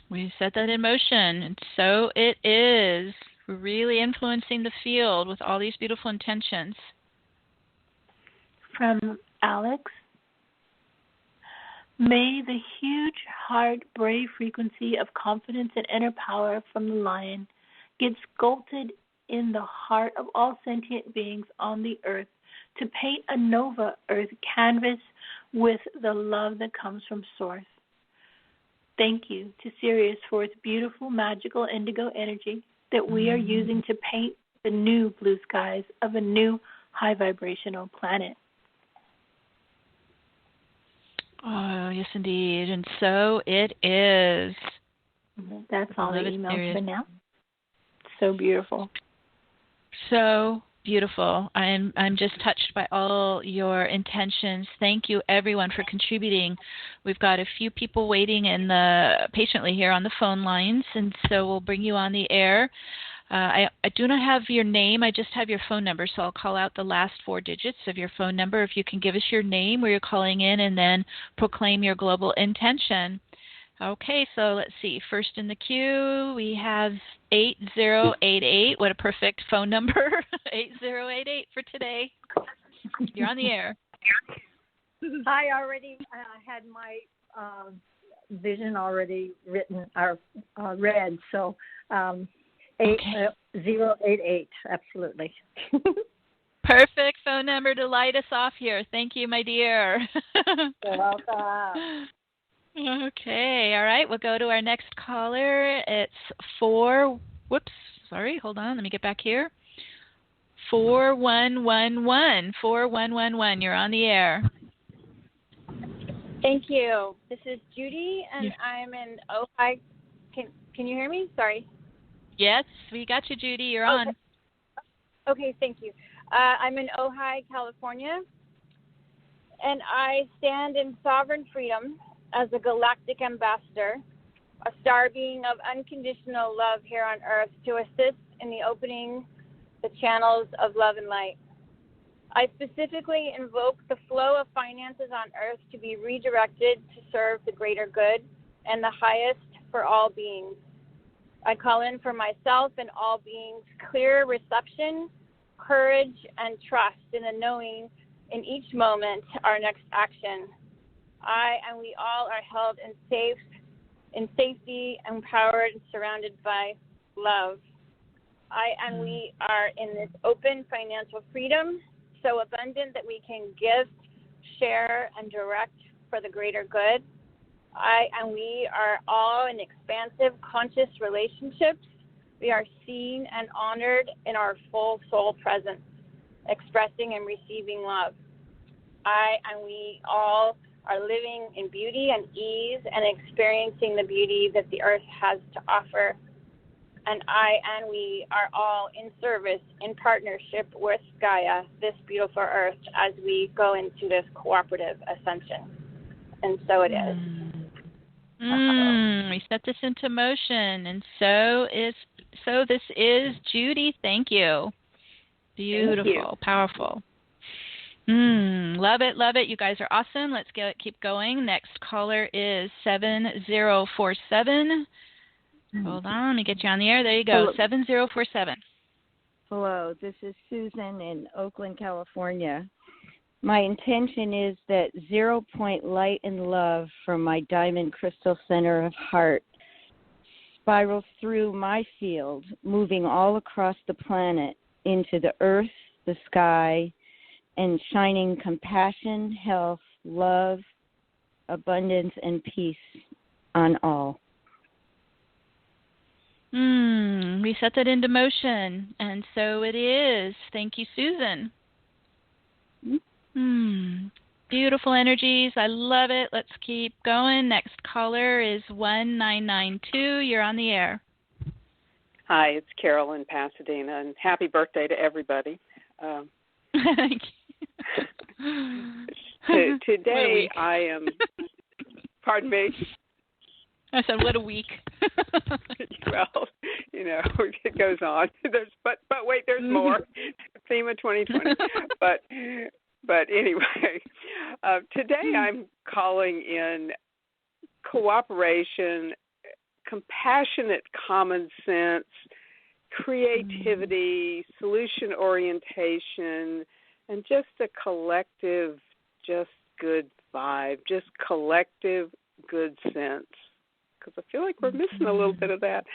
We set that in motion, and so it is. We're really influencing the field with all these beautiful intentions. From Alex. May the huge heart, brave frequency of confidence and inner power from the lion get sculpted in the heart of all sentient beings on the earth to paint a Nova Earth canvas with the love that comes from Source. Thank you to Sirius for its beautiful, magical indigo energy that we are using to paint the new blue skies of a new high vibrational planet. Oh, yes, indeed. And so it is. That's all the emails for now. So beautiful. So beautiful. I'm just touched by all your intentions. Thank you, everyone, for contributing. We've got a few people waiting patiently here on the phone lines, and so we'll bring you on the air. I do not have your name. I just have your phone number, so I'll call out the last 4 digits of your phone number. If you can give us your name, where you're calling in, and then proclaim your global intention. Okay, so let's see. First in the queue, we have 8088. What a perfect phone number. 8088 for today. You're on the air. I already had my vision already written or read, so 8088, absolutely. Perfect phone number to light us off here. Thank you, my dear. You're welcome. Okay, all right. We'll go to our next caller. It's 4111. Let me get back here. 4111. 4111. You're on the air. Thank you. This is Judy, and I'm in Ojai. Can you hear me? Sorry. Yes, we got you, Judy. You're on. Okay, thank you. I'm in Ojai, California, and I stand in sovereign freedom as a galactic ambassador, a star being of unconditional love here on Earth to assist in the opening the channels of love and light. I specifically invoke the flow of finances on Earth to be redirected to serve the greater good and the highest for all beings. I call in for myself and all beings clear reception, courage, and trust in the knowing in each moment our next action. I and we all are held in safety, empowered, and surrounded by love. I and we are in this open financial freedom, so abundant that we can give, share, and direct for the greater good. I and we are all in expansive, conscious relationships. We are seen and honored in our full soul presence, expressing and receiving love. I and we all are living in beauty and ease and experiencing the beauty that the earth has to offer. And I and we are all in service, in partnership with Gaia, this beautiful earth, as we go into this cooperative ascension. And so it is. We set this into motion, and so this is Judy. Thank you. Beautiful, thank you. Powerful. Love it, love it. You guys are awesome. Let's keep going. Next caller is 7047. Hold on, let me get you on the air. There you go. Hello. 7047. Hello, this is Susan in Oakland, California. My intention is that 0 point light and love from my diamond crystal center of heart spirals through my field, moving all across the planet into the earth, the sky, and shining compassion, health, love, abundance, and peace on all. We set that into motion, and so it is. Thank you, Susan. Beautiful energies. I love it. Let's keep going. Next caller is 1992. You're on the air. Hi, it's Carol in Pasadena, and happy birthday to everybody. Thank you. Today I am, pardon me? I said, what a week. Well, it goes on. But wait, there's more. Theme of 2020. But anyway, today I'm calling in cooperation, compassionate common sense, creativity, solution orientation, and just a collective, just good vibe, just collective good sense. Because I feel like we're missing a little bit of that.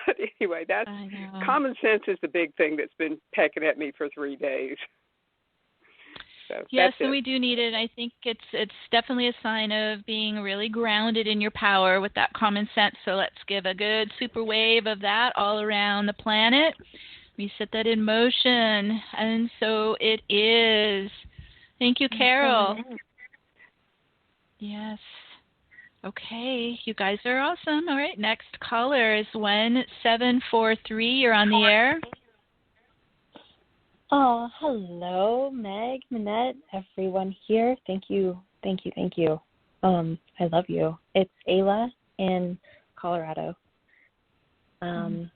But anyway, that's common sense is the big thing that's been pecking at me for 3 days. So yes, and we do need it. I think it's definitely a sign of being really grounded in your power with that common sense. So let's give a good super wave of that all around the planet. We set that in motion, and so it is. Thank you, Carol. Yes. Okay, you guys are awesome. All right, next caller is 1743. You're on the air. Oh, hello, Meg, Minette, everyone here. Thank you. I love you. It's Ayla in Colorado. I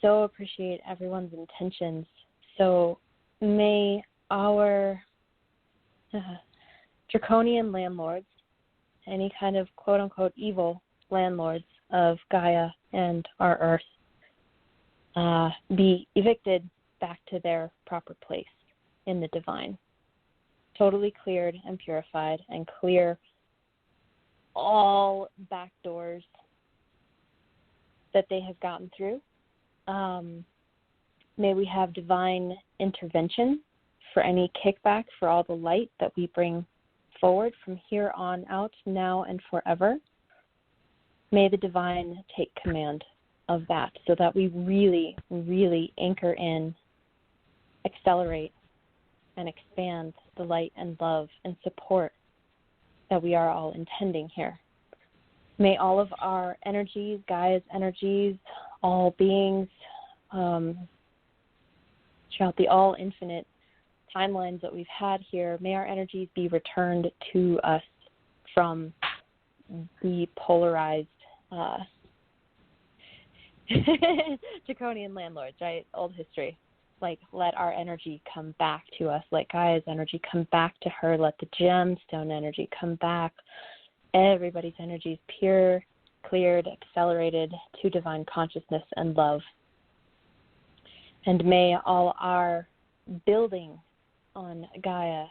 so appreciate everyone's intentions. So may our draconian landlords, any kind of quote-unquote evil landlords of Gaia and our Earth, be evicted back to their proper place in the divine, totally cleared and purified, and clear all back doors that they have gotten through. May we have divine intervention for any kickback for all the light that we bring forward from here on out, now and forever. May the divine take command of that so that we really, really anchor in, accelerate, and expand the light and love and support that we are all intending here. May all of our energies, Gaia's energies, all beings, throughout the all infinite timelines that we've had here, may our energies be returned to us from the polarized draconian landlords, right? Old history. Like, let our energy come back to us. Let Gaia's energy come back to her. Let the gemstone energy come back. Everybody's energy is pure, cleared, accelerated to divine consciousness and love. And may all our building on Gaia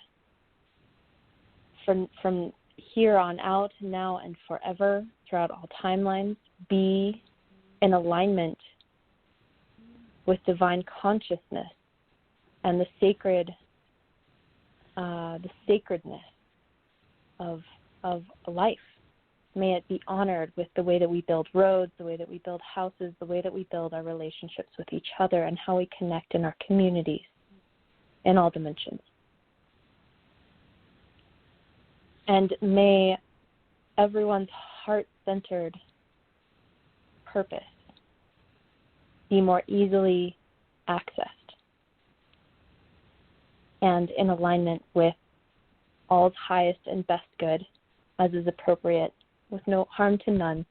from here on out, now and forever, throughout all timelines, be in alignment with divine consciousness and the sacredness of life. May it be honored with the way that we build roads, the way that we build houses, the way that we build our relationships with each other, and how we connect in our communities in all dimensions. And may everyone's heart-centered purpose be more easily accessed and in alignment with all's highest and best good, as is appropriate, with no harm to none,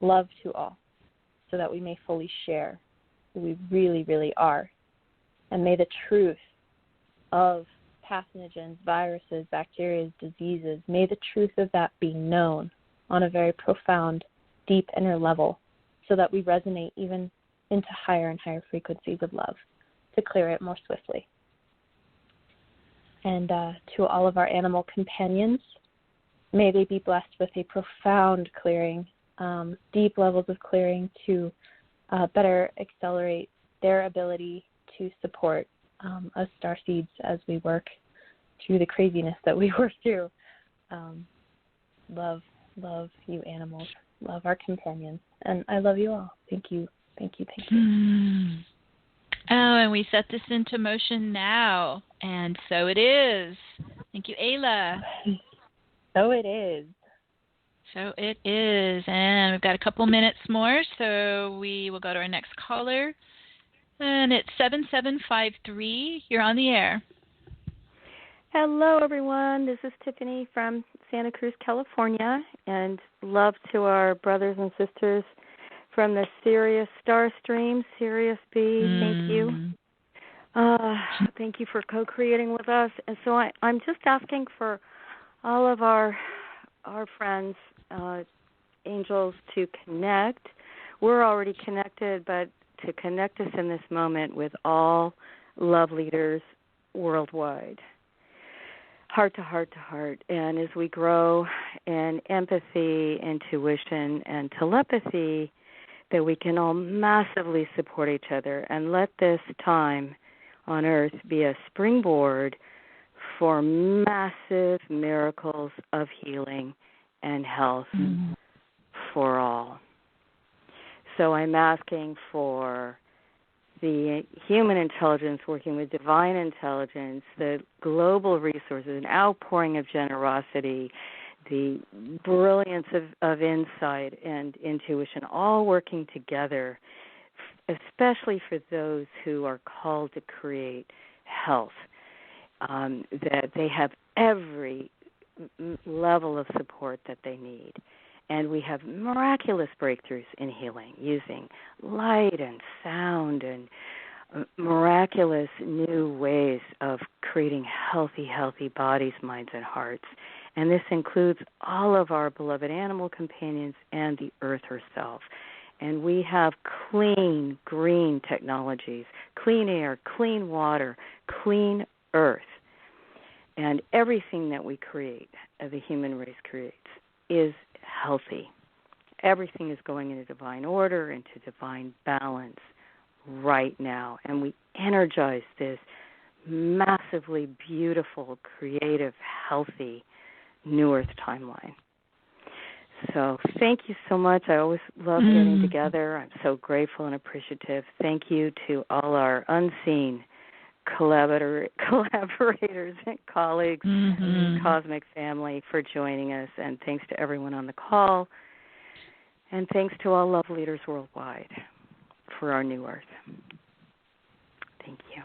love to all, so that we may fully share who we really, really are. And may the truth of pathogens, viruses, bacteria, diseases, may the truth of that be known on a very profound, deep inner level, so that we resonate even into higher and higher frequencies of love to clear it more swiftly. And to all of our animal companions, may they be blessed with a profound clearing, deep levels of clearing to better accelerate their ability to support us starseeds as we work through the craziness that we work through. Love you animals. love our companions. And I love you all. Thank you. Thank you. Thank you. Oh, and we set this into motion now. And so it is. Thank you, Ayla. So it is. So it is. And we've got a couple minutes more, so we will go to our next caller. And it's 7753. You're on the air. Hello, everyone. This is Tiffany from Santa Cruz, California, and love to our brothers and sisters from the Sirius Star Stream, Sirius B. Thank you. Thank you for co-creating with us. And so I'm just asking for all of our friends, angels, to connect. We're already connected, but to connect us in this moment with all love leaders worldwide. Heart to heart to heart. And as we grow in empathy, intuition, and telepathy, that we can all massively support each other and let this time on Earth be a springboard for massive miracles of healing and health for all. So I'm asking for the human intelligence working with divine intelligence, the global resources, an outpouring of generosity, the brilliance of insight and intuition, all working together, especially for those who are called to create health, that they have every level of support that they need. And we have miraculous breakthroughs in healing using light and sound and miraculous new ways of creating healthy bodies, minds, and hearts. And this includes all of our beloved animal companions and the Earth herself. And we have clean, green technologies, clean air, clean water, clean Earth. And everything that we create, the human race creates, is healthy. Everything is going into divine order, into divine balance right now. And we energize this massively beautiful, creative, healthy New Earth timeline. So thank you so much. I always love getting together. I'm so grateful and appreciative. Thank you to all our unseen collaborators and colleagues and cosmic family for joining us, and thanks to everyone on the call, and thanks to all love leaders worldwide for our new Earth. Thank you.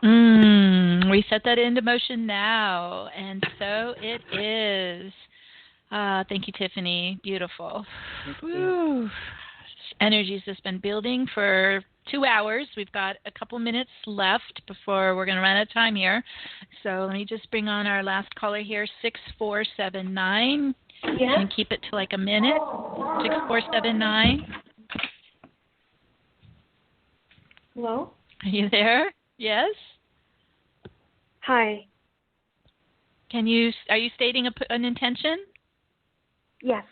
We set that into motion now, and so it is. Thank you, Tiffany. Beautiful. Energy's just been building for 2 hours. We've got a couple minutes left before we're going to run out of time here. So let me just bring on our last caller here, 6479. Yeah. You can keep it to like a minute. 6479. Hello? Are you there? Yes? Hi. Are you stating an intention? Yes.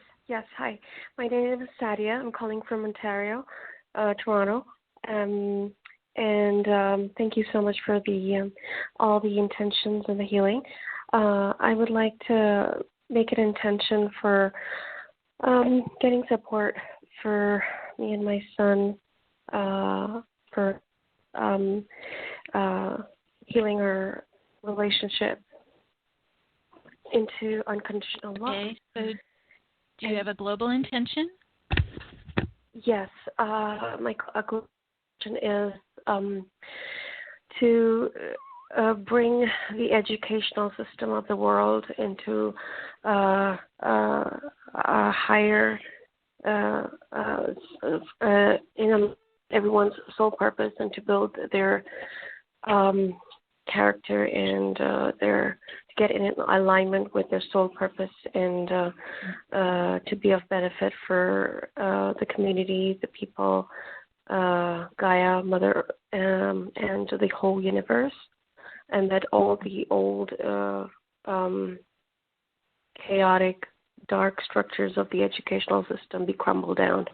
Hi. My name is Sadia. I'm calling from Ontario, Toronto. And thank you so much for the all the intentions and the healing. I would like to make an intention for getting support for me and my son for healing our relationship into unconditional love. Okay, so do you have a global intention? Yes. My question is to bring the educational system of the world into a higher, everyone's soul purpose, and to build their character and to get in alignment with their soul purpose, and to be of benefit for the community, the people, Gaia, Mother, and the whole universe, and that all the old chaotic, dark structures of the educational system be crumbled down.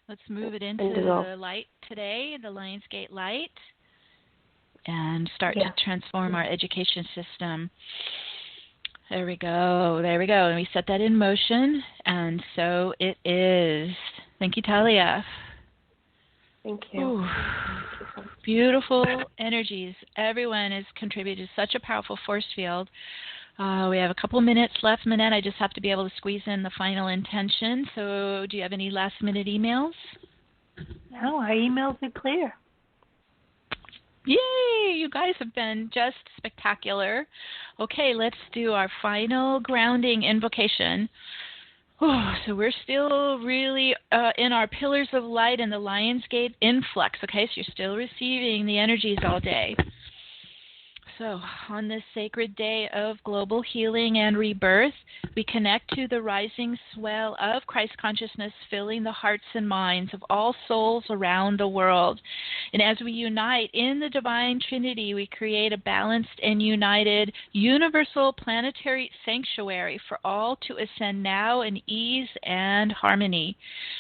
Let's move it into the light today, the Lionsgate light, and start to transform our education system. There we go. There we go. And we set that in motion. And so it is. Thank you, Talia. Thank you. Ooh. Beautiful energies. Everyone has contributed such a powerful force field. We have a couple minutes left, Manette. I just have to be able to squeeze in the final intention. So do you have any last-minute emails? No, our emails are clear. Yay! You guys have been just spectacular. Okay, let's do our final grounding invocation. So we're still really in our pillars of light in the Lionsgate influx. Okay, so you're still receiving the energies all day. So on this sacred day of global healing and rebirth, we connect to the rising swell of Christ consciousness filling the hearts and minds of all souls around the world. And as we unite in the Divine Trinity, we create a balanced and united universal planetary sanctuary for all to ascend now in ease and harmony.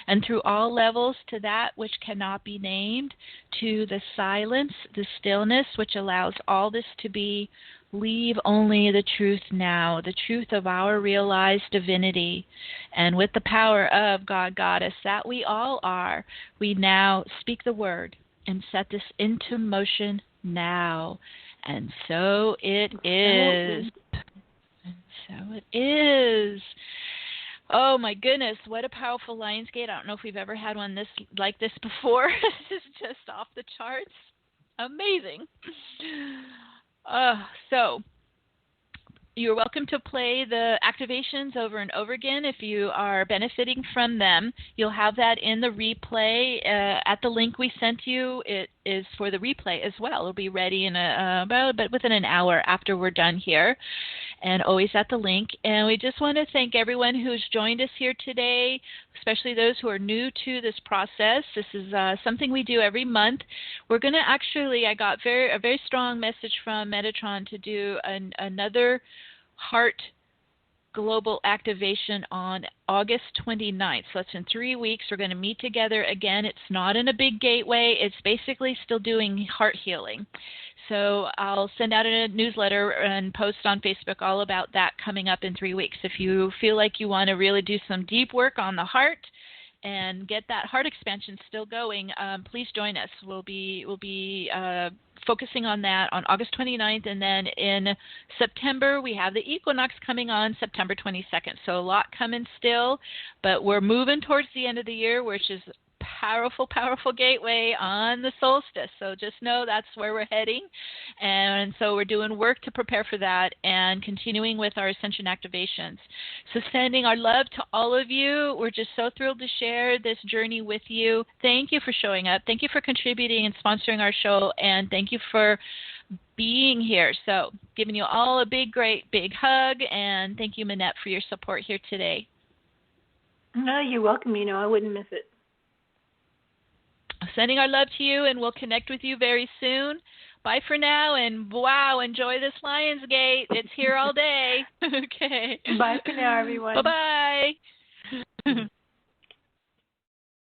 And through all levels to that which cannot be named, to the silence, the stillness, which allows all this to be, leave only the truth now, the truth of our realized divinity. And with the power of God, Goddess, that we all are, we now speak the word and set this into motion now. And so it is. And so it is. Oh my goodness, what a powerful Lionsgate. I don't know if we've ever had one like this before. This is just off the charts. Amazing. So you're welcome to play the activations over and over again if you are benefiting from them. You'll have that in the replay at the link we sent you. It is for the replay as well. It'll be ready in within an hour after we're done here, and always at the link. And we just want to thank everyone who's joined us here today, especially those who are new to this process. This is something we do every month. We're going to actually, I got a very strong message from Metatron to do another heart global activation on August 29th. So that's in 3 weeks. We're going to meet together again. It's not in a big gateway. It's basically still doing heart healing. So I'll send out a newsletter and post on Facebook all about that coming up in 3 weeks. If you feel like you want to really do some deep work on the heart and get that heart expansion still going, please join us. We'll be focusing on that on August 29th, and then in September we have the equinox coming on September 22nd. So a lot coming still, but we're moving towards the end of the year, which is powerful, powerful gateway on the solstice. So just know that's where we're heading. And so we're doing work to prepare for that and continuing with our ascension activations. So sending our love to all of you. We're just so thrilled to share this journey with you. Thank you for showing up. Thank you for contributing and sponsoring our show. And thank you for being here. So giving you all a great big hug. And thank you, Manette, for your support here today. No, you're welcome. I wouldn't miss it. Sending our love to you, and we'll connect with you very soon. Bye for now, and wow, enjoy this Lionsgate. It's here all day. Okay. Bye for now, everyone. Bye-bye.